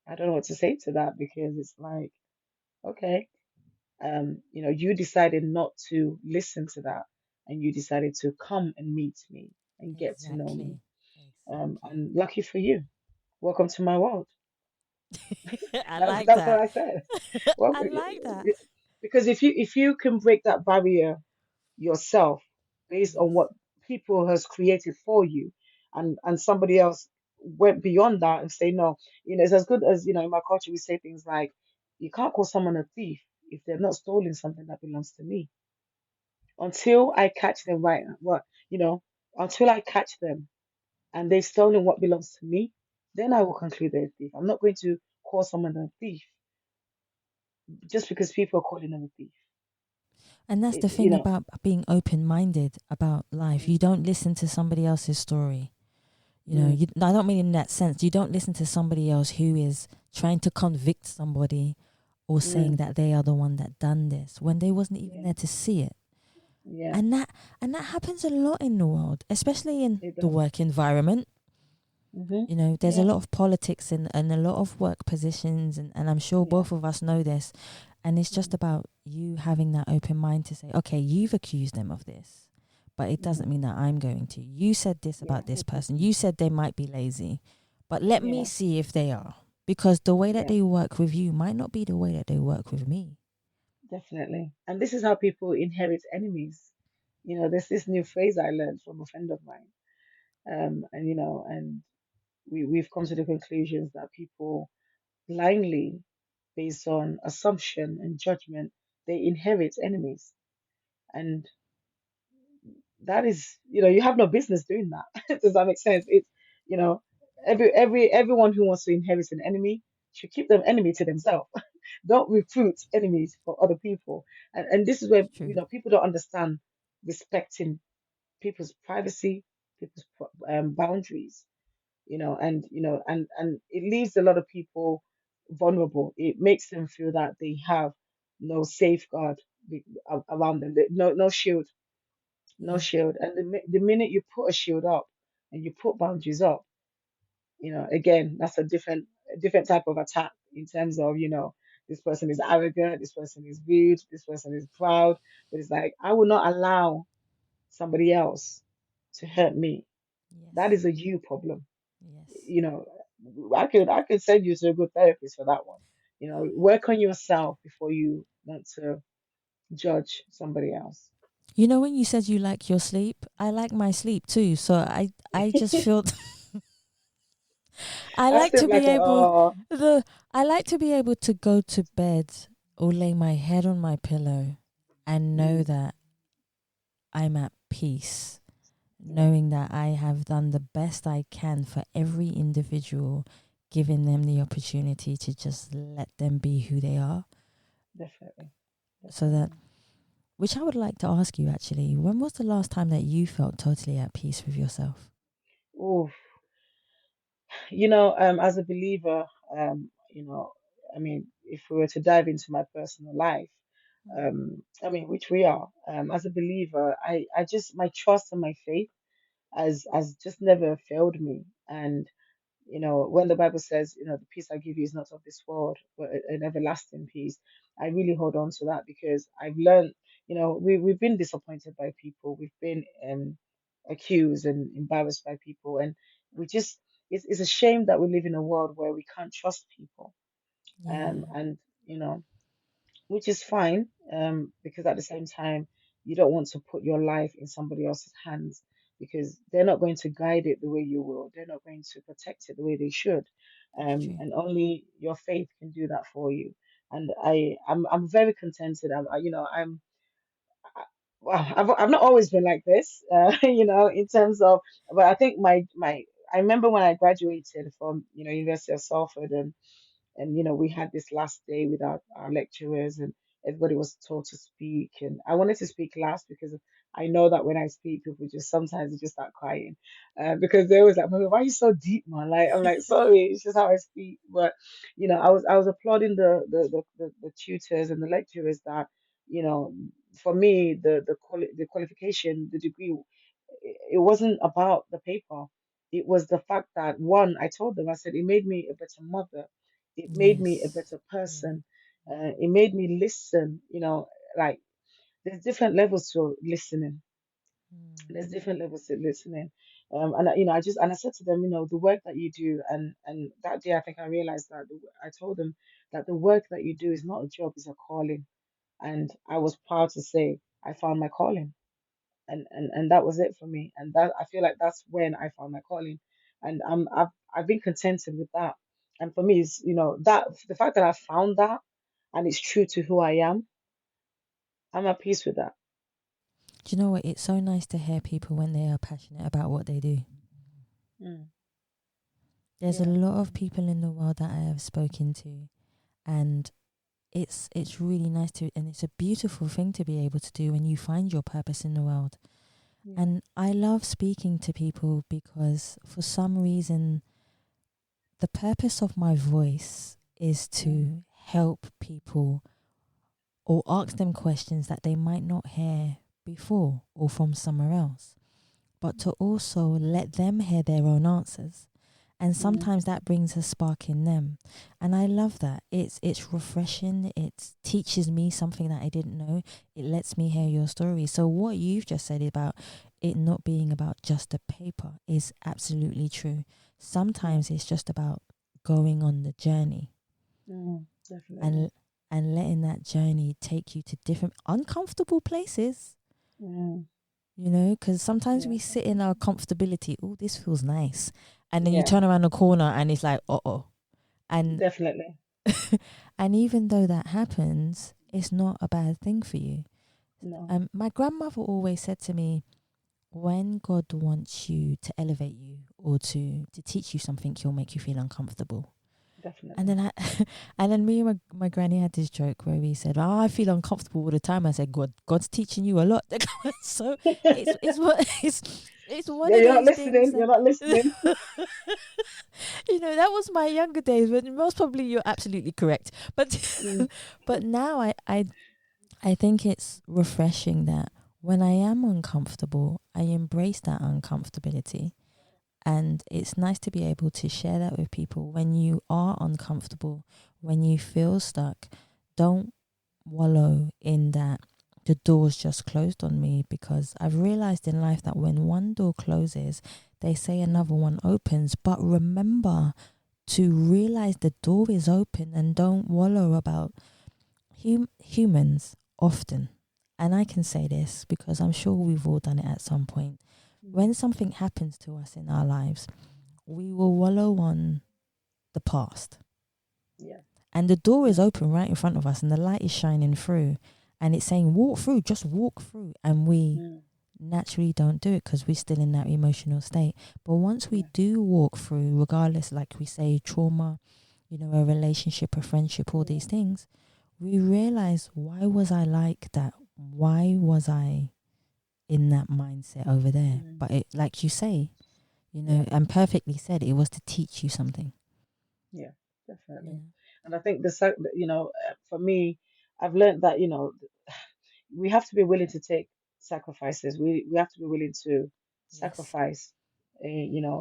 I don't know what to say to that, because it's like, okay, you decided not to listen to that, and you decided to come and meet me and get to know me. Exactly. Exactly. And lucky for you, welcome to my world. I That's like that's what that. I said. Well, I like that. because if you can break that barrier yourself, based on Yes. what people has created for you, and somebody else went beyond that and say no, it's as good as, in my culture we say things like, you can't call someone a thief if they're not stealing something that belongs to me. Until I catch them, right, until I catch them and they've stolen what belongs to me, then I will conclude they're a thief. I'm not going to call someone a thief just because people are calling them a thief. And that's the You thing know, about being open-minded about life. You don't listen to somebody else's story. You know, I don't mean in that sense. You don't listen to somebody else who is trying to convict somebody or saying that they are the one that done this when they wasn't even there to see it. Yeah, And that happens a lot in the world, especially in it the does. work environment. You know, there's a Yeah, lot of politics and a lot of work positions, and I'm sure yeah, both of us know this. And it's just about you having that open mind to say, okay, you've accused them of this, but it doesn't mean that I'm going to. You said this yeah, about this person. You said they might be lazy, but let me yeah, see if they are. Because the way that yeah, they work with you might not be the way that they work with me. definitely. And this is how people inherit enemies. You know, there's this new phrase I learned from a friend of mine. And you know, and we've come to the conclusions that people blindly, based on assumption and judgment, they inherit enemies. And that is, you know, you have no business doing that. Does that make sense? It's, you know, everyone who wants to inherit an enemy should keep them enemy to themselves. Don't recruit enemies for other people. And this is where, True. you know, people don't understand respecting people's privacy, people's boundaries, you know, and it leaves a lot of people vulnerable. It makes them feel that they have no safeguard around them, no shield, no Yeah. shield. And the minute you put a shield up and you put boundaries up, you know, again, that's a different type of attack in terms of, you know, this person is arrogant, this person is rude, this person is proud. But it's like, I will not allow somebody else to hurt me. That Yes. is a you problem. Yes. You know, I could send you to a good therapist for that one. You know, work on yourself before you want to judge somebody else. You know, when you said you like your sleep, I like my sleep too. So I just feel I I like sleep to be like a able the I like to be able to go to bed or lay my head on my pillow and know mm, that I'm at peace, yeah, knowing that I have done the best I can for every individual, giving them the opportunity to just let them be who they are. definitely, So that, definitely. which I would like to ask you actually, when was the last time that you felt totally at peace with yourself? Oh, you know, as a believer, you know, I mean, if we were to dive into my personal life, I mean, which we are, as a believer, I just my trust and my faith has just never failed me. And you know, when the Bible says, you know, the peace I give you is not of this world, but an everlasting peace, I really hold on to that because I've learned, you know, we've been disappointed by people, we've been accused and embarrassed by people, and we just it's a shame that we live in a world where we can't trust people, Yeah, and you know, which is fine, because at the same time, you don't want to put your life in somebody else's hands because they're not going to guide it the way you will. They're not going to protect it the way they should, that's true. and only your faith can do that for you. And I'm very contented. You know, well, I've not always been like this, you know, in terms of, but I think I remember when I graduated from, you know, University of Salford, and you know we had this last day with our lecturers, and everybody was told to speak, and I wanted to speak last because I know that when I speak people just sometimes they just start crying, because they always like, "Mama, why are you so deep, man?" Like, I'm like, sorry, it's just how I speak. But you know, I was applauding the tutors and the lecturers that, you know, for me the qualification, the degree, it wasn't about the paper. It was the fact that, one, I told them, I said, it made me a better mother. It made me a Yes. better Yeah. person. It made me listen. You know, like there's different levels to listening. Mm. There's different levels to listening. And you know, I said to them, you know, the work that you do, and that day I think I realized that I told them that the work that you do is not a job, it's a calling. And I was proud to say I found my calling, and that was it for me. And that, I feel like that's when I found my calling, and I've been contented with that. And for me, it's, you know, that the fact that I found that and it's true to who I am, I'm at peace with that. Do you know what? It's so nice to hear people when they are passionate about what they do. Mm, There's a yeah, lot of people in the world that I have spoken to, and it's really nice to, and it's a beautiful thing to be able to do when you find your purpose in the world. Yeah. And I love speaking to people because for some reason the purpose of my voice is to help people or ask them questions that they might not hear before or from somewhere else, but to also let them hear their own answers. And sometimes that brings a spark in them. And I love that. It's refreshing. It teaches me something that I didn't know. It lets me hear your story. So what you've just said about it not being about just a paper is absolutely true. Sometimes it's just about going on the journey Definitely. and letting that journey take you to different uncomfortable places. You know, because sometimes we sit in our comfortability. Oh, this feels nice. And then you turn around the corner and it's like, uh-oh. And Definitely. and even though that happens, it's not a bad thing for you. No. My grandmother always said to me, when God wants you to elevate you or to teach you something, he'll make you feel uncomfortable. Definitely. And then and then me and my granny had this joke where we said, "Oh, I feel uncomfortable all the time." I said, God's teaching you a lot." So it's one Yeah, of you're not those things listening. You're not listening. you know, that was my younger days, but most probably you're absolutely correct. But but now I think it's refreshing that when I am uncomfortable, I embrace that uncomfortability. And it's nice to be able to share that with people. When you are uncomfortable, when you feel stuck, don't wallow in that the door's just closed on me, because I've realized in life that when one door closes, they say another one opens. But remember to realize the door is open and don't wallow about humans often. And I can say this because I'm sure we've all done it at some point. When something happens to us in our lives, we will wallow on the past. Yeah. And the door is open right in front of us and the light is shining through and it's saying, walk through, just walk through. And we naturally don't do it because we're still in that emotional state. But once we do walk through, regardless, like we say, trauma, you know, a relationship, a friendship, all these things, we realize, why was I like that? Why was I in that mindset over there? But it, like you say, you know, and perfectly said, it was to teach you something. Yeah, definitely. Yeah. And I think for me, I've learned that, we have to be willing to take sacrifices. We have to be willing to Yes. sacrifice,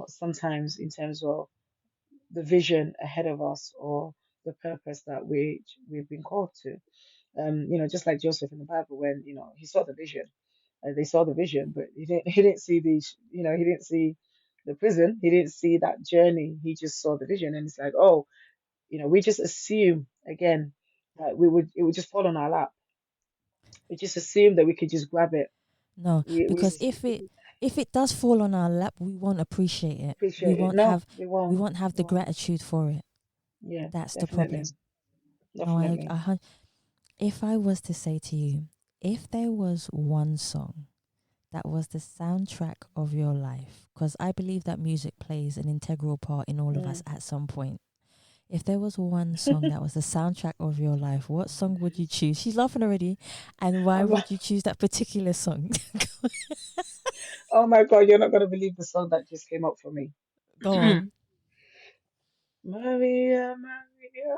sometimes in terms of the vision ahead of us or the purpose that we've been called to. Just like Joseph in the Bible, when he saw the vision, they saw the vision, but he didn't see he didn't see the prison, he didn't see that journey. He just saw the vision, and it's like, oh, we just assume again that it would just fall on our lap. We just assume that we could just grab it. No, We because if it does fall on our lap, we won't appreciate it. appreciate it. No, we We won't. won't have We the won't. gratitude for it. Yeah, That's the definitely, problem. No, definitely. if I was to say to you, if there was one song that was the soundtrack of your life, because I believe that music plays an integral part in all of us Mm. at some point. If there was one song that was the soundtrack of your life, what song would you choose? She's laughing already. And why I'm like, would you choose that particular song? oh my God, you're not gonna believe the song that just came up for me. Go on. Maria, Maria.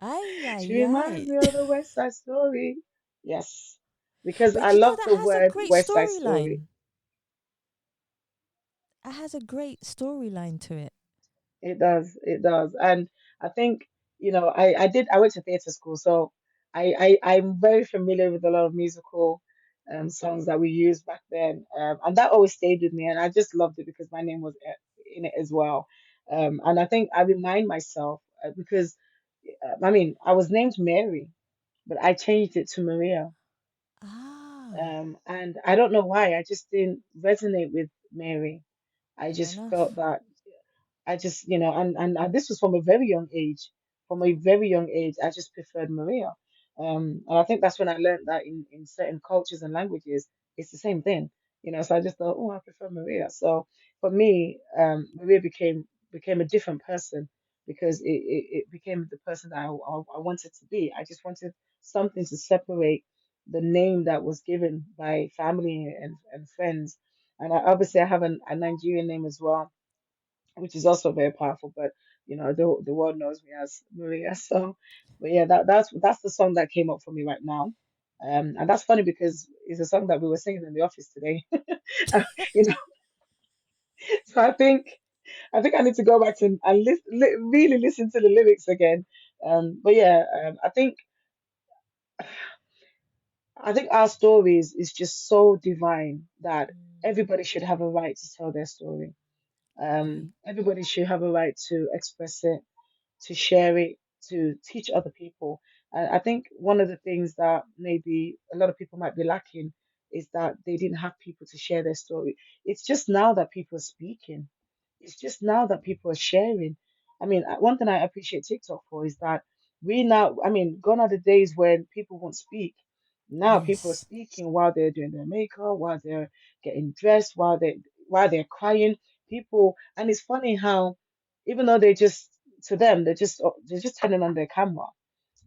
Ay, She ay, reminds ay. me of the West Side Story. Yes, because I But you know love that the has a word great West Side Story. storyline. It has a great storyline to it. It does, it does. And I think, I went to theatre school, so I'm very familiar with a lot of musical songs that we used back then. And that always stayed with me, and I just loved it because my name was in it as well. And I think I remind myself because I was named Mary, but I changed it to Maria. Ah, And I don't know why, I just didn't resonate with Mary. I fair just felt enough. that I just, and this was from a very young age. From a very young age, I just preferred Maria. And I think that's when I learned that in certain cultures and languages, it's the same thing. So I just thought, oh, I prefer Maria. So for me, Maria became a different person because it became the person that I wanted to be. I just wanted something to separate the name that was given by family and friends. And obviously, I have a Nigerian name as well, which is also very powerful. But the world knows me as Maria. So, but yeah, that's the song that came up for me right now. And that's funny because it's a song that we were singing in the office today. you know, so I think I need to go back to and really listen to the lyrics again. But yeah, I think our stories is just so divine that everybody should have a right to tell their story. Agree. Everybody should have a right to express it, to share it, to teach other people. And I think one of the things that maybe a lot of people might be lacking is that they didn't have people to share their story. It's just now that people are speaking. It's just now that people are sharing. I mean, one thing I appreciate TikTok for is that we now, I mean, gone are the days when people won't speak. Now people are Yes. speaking while they're doing their makeup, while they're getting dressed, while they're crying. People, and it's funny how even though they just to them they're just turning on their camera,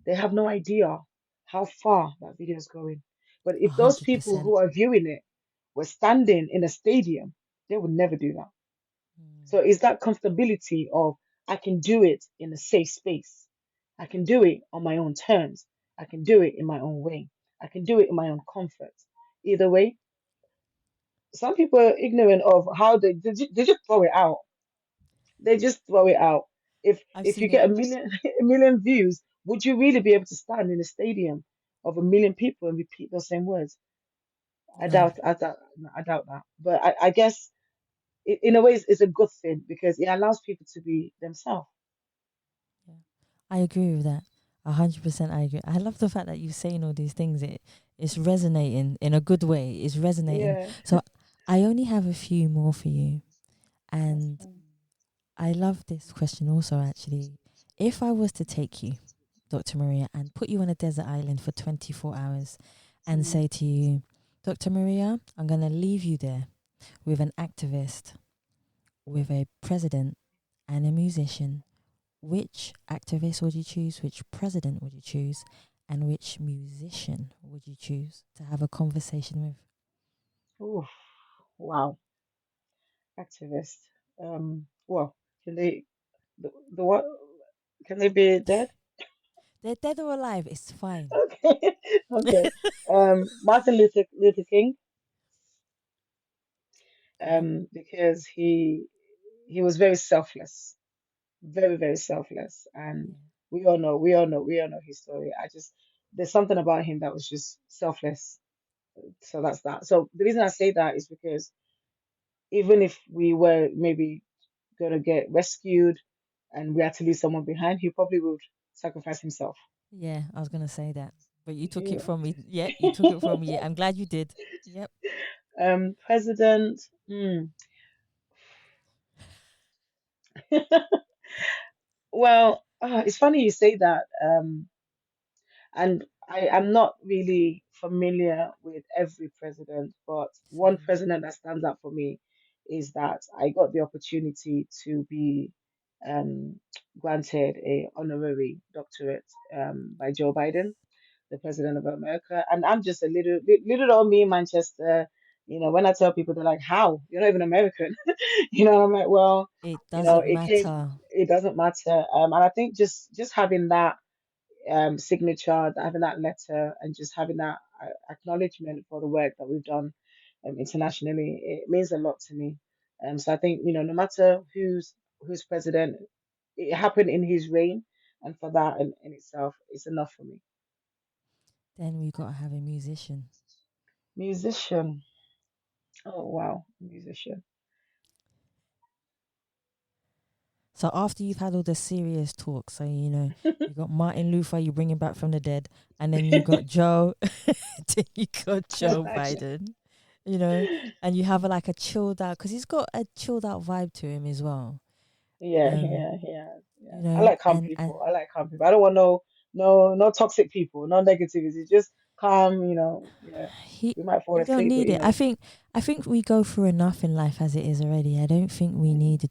they have no idea how far that video is going. But A if those hundred people percent. who are viewing it were standing in a stadium, they would never do that. So it's that comfortability of I can do it in a safe space. I can do it on my own terms. I can do it in my own way. I can do it in my own comfort. Either way, some people are ignorant of how they just throw it out. They just throw it out. I've If you seen get it. a million a million views, would you really be able to stand in a stadium of a million people and repeat those same words? I No. doubt. I doubt that. But I guess in a way it's a good thing because it allows people to be themselves. Yeah. I agree with that. 100% I agree. I love the fact that you're saying all these things. It's resonating in a good way. It's resonating. Yeah, So I only have a few more for you. that's And fine. I love this question also actually. If I was to take you, Dr. Maria, and put you on a desert island for 24 hours and Mm. say to you, Dr. Maria, I'm gonna leave you there with an activist, with a president and a musician. Which activist would you choose? Which president would you choose? And which musician would you choose to have a conversation with? Oof, wow, activist. Well, can they the what? Can they be dead? They're dead or alive, it's fine. Okay, okay. Martin Luther King. Okay. Because he was very selfless, very very selfless, and Yeah. we all know his story. There's something about him that was just selfless. So that's that. So the reason I say that is because even if we were maybe gonna get rescued and we had to leave someone behind, he probably would sacrifice himself. Yeah, I was gonna say that. But you took it Yeah. from me. Yeah, you took it from me. I'm glad you did. Yep. President. Well, it's funny you say that. And I'm not really familiar with every president, but one Same. president that stands out for me is that I got the opportunity to be um, granted a honorary doctorate by Joe Biden, the president of America. And I'm just a little old me in Manchester. When I tell people, they're like, "How? You're not even American." I'm like, well, It doesn't it came. matter. It doesn't matter. And I think just having that signature, having that letter, and just having that acknowledgement for the work that we've done internationally, it means a lot to me. So I think no matter who's president, it happened in his reign, and for that in itself, it's enough for me. Then we gotta have a musician. Musician. Oh wow, musician. So after you've had all the serious talk, so you got Martin Luther, you bring him back from the dead, and then you got Joe, then you got Joe Biden, you know, and you have like a chilled out because he's got a chilled out vibe to him as well. Yeah, Um, yeah, yeah, yeah. you I know, like calm and people. I like calm people. I don't want no toxic people, no negativity. Just calm. Yeah. he We might fall we don't asleep, but need it. I think we go through enough in life as it is already. I don't think we mm, need the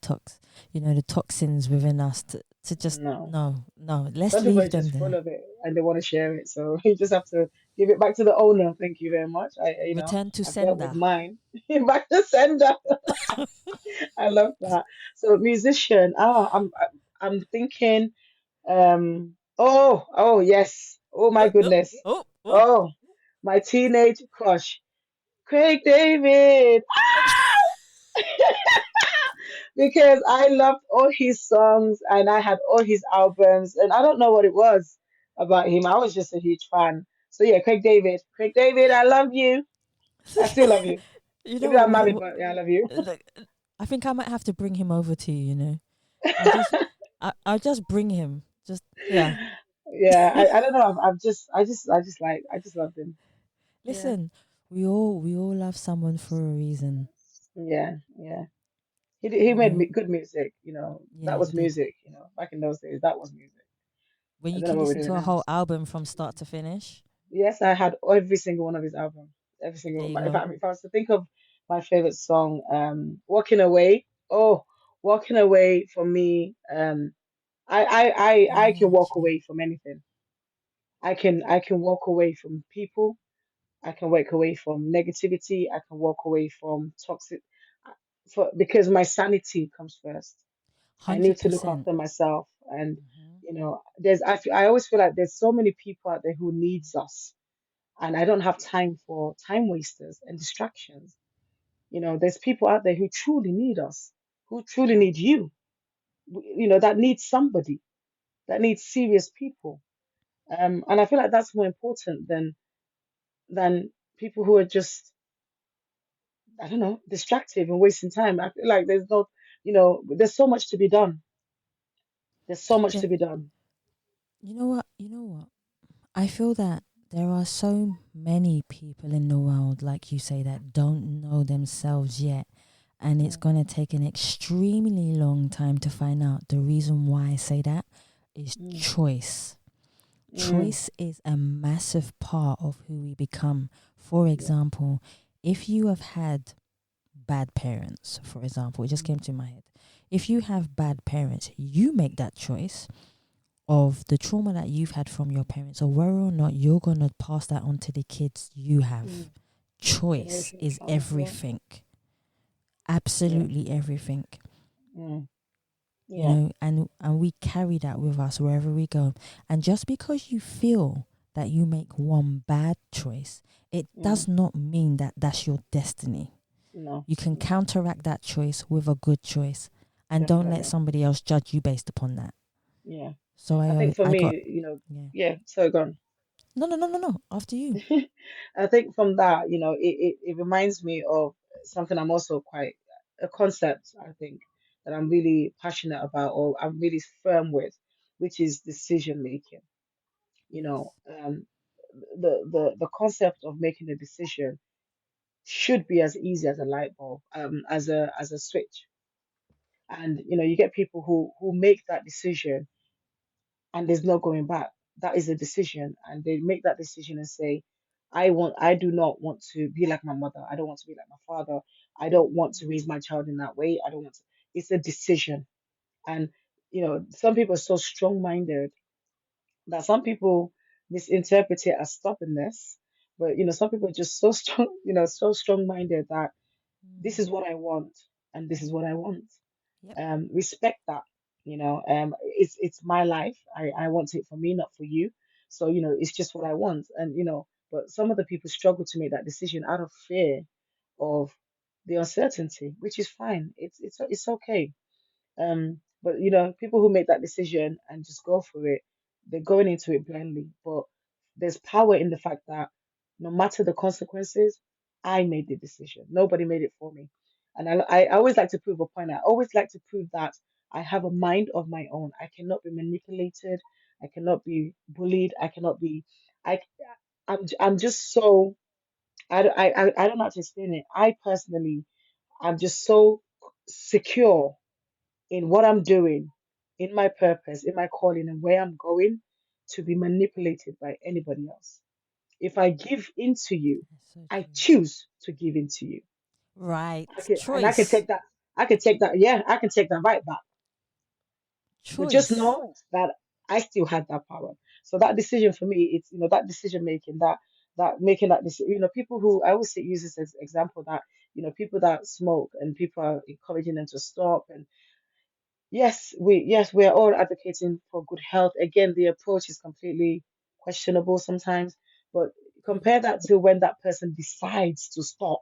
toxins within us to just No. no. Let's Some people are leave them just full there. of it and they want to share it. So you just have to give it back to the owner. Thank you very much. Return to I've dealt with sender. mine. Back to sender. I love that. So musician. I'm thinking. Oh yes. Oh my Oh, goodness. oh, oh. Oh, my teenage crush, Craig David. Because I loved all his songs and I had all his albums, and I don't know what it was about him. I was just a huge fan. So yeah, Craig David. Craig David, I love you. I still love you. You know Even though what? I'm married, but yeah, I love you. Like, I think I might have to bring him over to you. You know, I'll just, I'll just bring him. Just yeah. Yeah, I don't know. I just loved him. Yeah, Listen, we all love someone for a reason. yeah. He You made know. good music. Yeah, That he was did. music. Back in those days, that was music. When I you don't know can what we're listen doing to a now. whole album from start to finish. Yes, I had every single one of his albums. Every There single. you In go. fact, if I was to think of my favorite song, "Walking Away." Oh, "Walking Away" for me. I can walk Energy. away from anything. I can walk away from people. I can walk away from negativity. I can walk away from toxic. Because my sanity comes first. I need to look 100%. after myself, and Mhm. I always feel like there's so many people out there who needs us, and I don't have time for time wasters and distractions. There's people out there who truly need us, who truly need you, that needs somebody, that needs serious people. And I feel like that's more important than people who are just, I don't know, distracted and wasting time. I feel like there's so much to be done. There's so much Yeah. to be done. You know what? You know what? I feel that there are so many people in the world, like you say, that don't know themselves yet. And it's Mm, going to take an extremely long time to find out. The reason why I say that is mm, choice. mm, Choice is a massive part of who we become. For yeah, example, if you have had bad parents, for example, it just mm, came to my head. If you have bad parents, you make that choice of the trauma that you've had from your parents, or whether or not you're going to pass that on to the kids you have. mm. Choice Generational is trauma. Yeah, everything. yeah, Absolutely everything. mm, You yeah, know, and we carry that with us wherever we go. And just because you feel that you make one bad choice, it mm. does not mean that that's your destiny. No, You can no, counteract that choice with a good choice, and don't let definitely. somebody else judge you based upon that. Yeah. So I think for I got me, yeah. yeah, so gone. No. After you. I think from that, it reminds me of something I'm also quite a concept, I think, that I'm really passionate about or I'm really firm with, which is decision making. You know, Yes. the concept of making a decision should be as easy as a light bulb, as a switch. And you get people who make that decision and there's no going back. That is a decision, and they make that decision and say, I do not want to be like my mother. I don't want to be like my father. I don't want to raise my child in that way. I don't want to. It's a decision. And some people are so strong-minded that some people misinterpret it as stubbornness. But some people are just so strong, so strong-minded that this Mm. is what I want and this is what I want. Yep. Respect that. It's my life. I want it for me, not for you. So it's just what I want. And but some of the people struggle to make that decision out of fear of the uncertainty, which is fine. It's okay. But people who make that decision and just go for it, they're going into it blindly. But there's power in the fact that no matter the consequences, I made the decision. Nobody made it for me. And I always like to prove a point. I always like to prove that I have a mind of my own. I cannot be manipulated. I cannot be bullied. I cannot be. I. I'm just so. I don't know how to explain it. I personally, I'm just so secure in what I'm doing, in my purpose, in my calling, and where I'm going to be manipulated by anybody else. If I give into you, That's so I true. choose to give into you. Right. And I can Choice. take that. I can take that. Yeah, I can take that right back. But just choice. know that I still had that power. So that decision for me, it's that decision making, that making that decision. People who I always use this as example that people that smoke and people are encouraging them to stop. And yes, we are all advocating for good health. Again, the approach is completely questionable sometimes, but compare that to when that person decides to stop.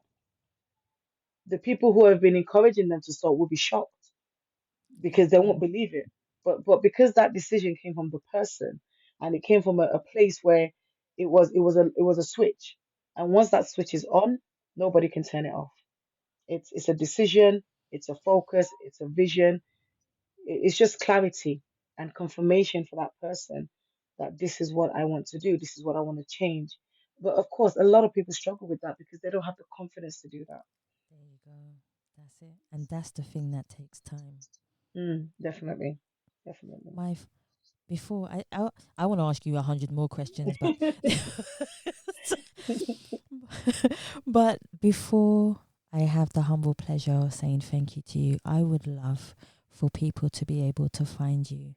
The people who have been encouraging them to stop will be shocked because they won't believe it. But because that decision came from the person and it came from a place where it was a switch. And once that switch is on, nobody can turn it off. It's a decision, it's a focus, it's a vision. It's just clarity and confirmation for that person that this is what I want to do, this is what I want to change. But of course, a lot of people struggle with that because they don't have the confidence to do that. There you go. That's it. And that's the thing that takes time. Definitely, definitely. My before I want to ask you 100 more questions, but but before I have the humble pleasure of saying thank you to you, I would love for people to be able to find you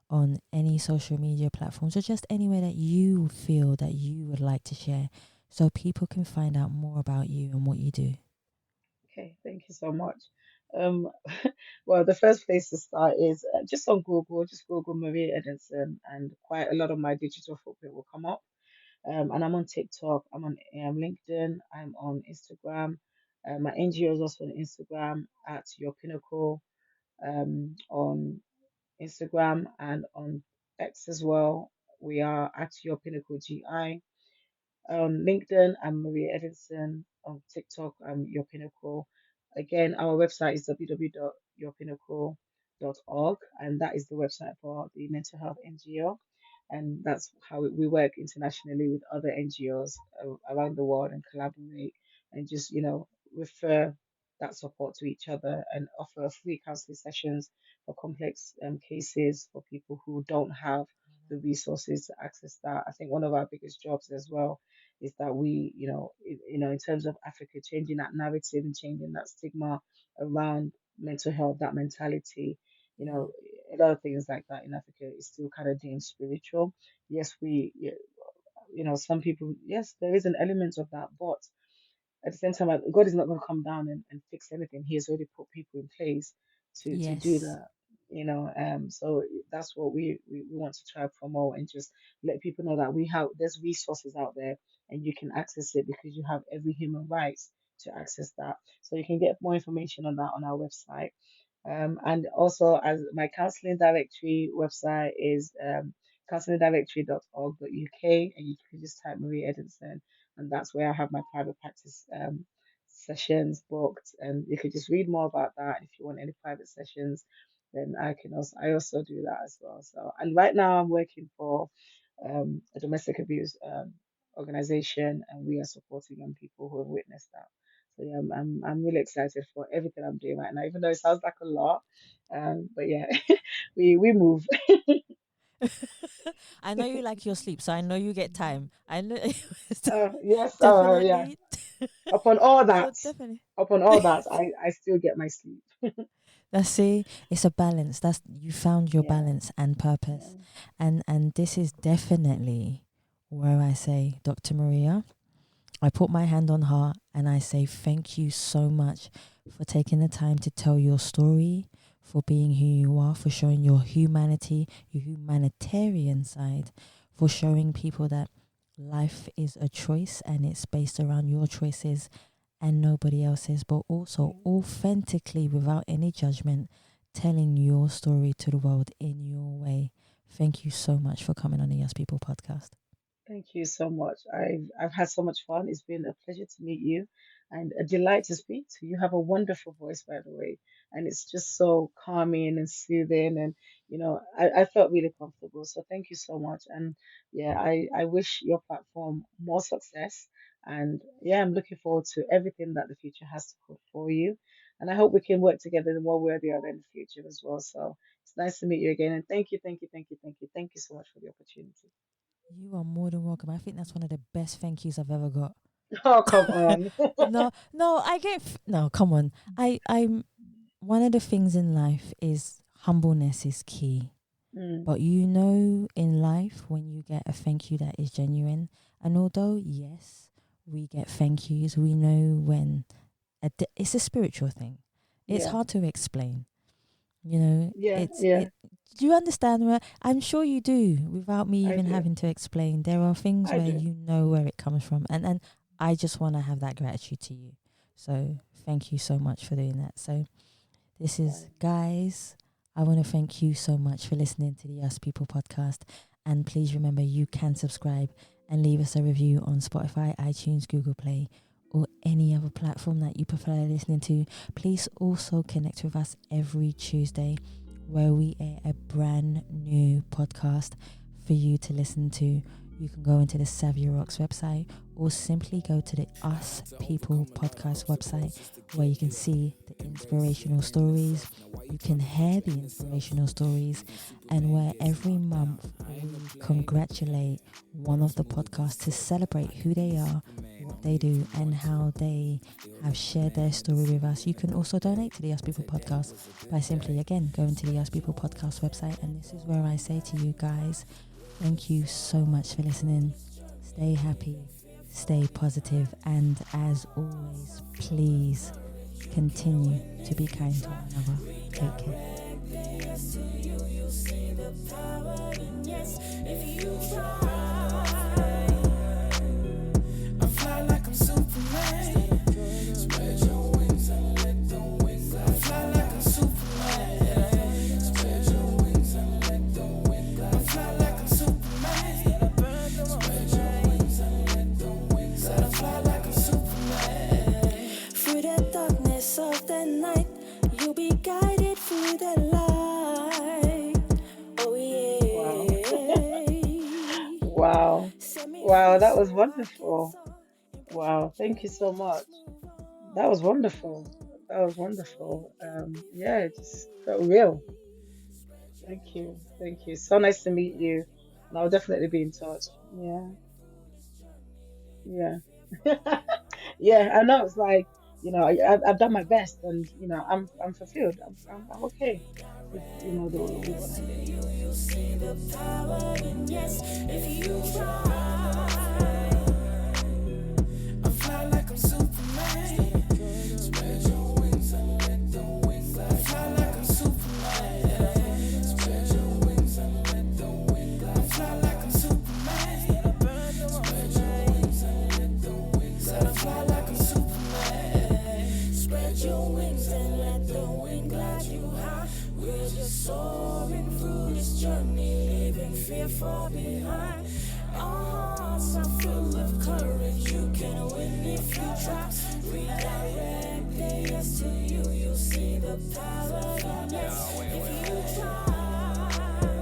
on any social media platforms or just anywhere that you feel that you would like to share so people can find out more about you and what you do. Okay, thank you so much. Um, well, the first place to start is just on Google. Just Google Maria Edunsin, and quite a lot of my digital footprint will come up. And I'm on TikTok. I'm on LinkedIn. I'm on Instagram. My NGO is also on Instagram at Your Pinnacle. On Instagram and on X as well. We are at Your Pinnacle GI. On LinkedIn, I'm Maria Edinson. On TikTok, I'm Your Pinnacle. Again, our website is www.yourpinnacle.org, and that is the website for the mental health NGO. And that's how we work internationally with other NGOs around the world and collaborate and just, refer that support to each other and offer free counseling sessions for complex cases for people who don't have the resources to access that. I think one of our biggest jobs as well is that we, in terms of Africa, changing that narrative and changing that stigma around mental health, that mentality, Yeah. a lot of things like that in Africa is still kind of deemed spiritual. Yes, some people, yes, there is an element of that, but at the same time, God is not going to come down and fix anything. He has already put people in place to do Yes. that. So that's what we want to try to promote and just let people know that there's resources out there and you can access it because you have every human rights to access that. So you can get more information on that on our website. And also, as my counseling directory website is counselingdirectory.org.uk, and you can just type Marie Edinson, and that's where I have my private practice sessions booked. And you could just read more about that if you want any private sessions. Then I also do that as well. So, and right now I'm working for a domestic abuse organization, and we are supporting young people who have witnessed that. So yeah, I'm really excited for everything I'm doing right now, even though it sounds like a lot. But yeah, we move. I know you like your sleep, so I know you get time. I know Yes, yeah. definitely. Upon all So that, definitely. I still get my sleep. Let's see, it's a balance. That's you found your Yeah, balance and purpose. yeah. And this is definitely where I say, Dr. Maria, I put my hand on heart and I say thank you so much for taking the time to tell your story, for being who you are, for showing your humanity, your humanitarian side, for showing people that life is a choice and it's based around your choices and nobody else's, but also authentically, without any judgment, telling your story to the world in your way. Thank you so much for coming on the Yes People podcast. Thank you so much. I've had so much fun. It's been a pleasure to meet you and a delight to speak to you. You have a wonderful voice, by the way, and it's just so calming and soothing. And I felt really comfortable. So thank you so much. And yeah, I wish your platform more success. And yeah, I'm looking forward to everything that the future has to put for you. And I hope we can work together in one way or the other in the future as well. So it's nice to meet you again. And thank you, thank you, thank you, thank you, thank you so much for the opportunity. You are more than welcome. I think that's one of the best thank yous I've ever got. Oh, come on. No, no, come on. I'm one of the things in life is humbleness is key. But you know, in life, when you get a thank you that is genuine, and although, yes, we get thank yous, we know when it's a spiritual thing. It's hard to explain. You know, do you understand where? I'm sure you do, without me even having to explain. There are things where you know where it comes from, and I just want to have that gratitude to you. So thank you so much for doing that. So this is, guys, I want to thank you so much for listening to the Us People podcast. And please remember, you can subscribe and leave us a review on Spotify, iTunes, Google Play, or any other platform that you prefer listening to. Please also connect with us every Tuesday, where we air a brand new podcast for you to listen to. You can go into the Savia Rocks website, or simply go to the Us People podcast website, where you can see the inspirational stories, you can hear the inspirational stories, and where every month we congratulate one of the podcasts to celebrate who they are, what they do, and how they have shared their story with us. You can also donate to the Us People podcast by simply, again, going to the Us People podcast website. And this is where I say to you guys, thank you so much for listening. Stay happy, stay positive, and as always, please continue to be kind to one another. Take care. Of the night, you'll be guided through the light. Oh yeah. Wow, that was wonderful. Wow, thank you so much. That was wonderful. It just got real. Thank you. So nice to meet you, and I'll definitely be in touch. Yeah. Yeah, I know. It's like, I've done my best, and I'm fulfilled. I'm okay with with what I did. You see the power in yes, if you try. I fly like I'm Superman. Spread your wings and let the wind glide. I fly like I'm Superman. Spread your wings and let the wind glide. I fly like I'm Superman. Spread your wings and let the wind glide. I fly like I'm Superman. Spread your wings and let the wind glide you high. We're just soaring through this journey, leaving fear far behind. Our hearts are full of courage. You can win if you try. Redirect the yes to you. You'll see the power in yes if you try.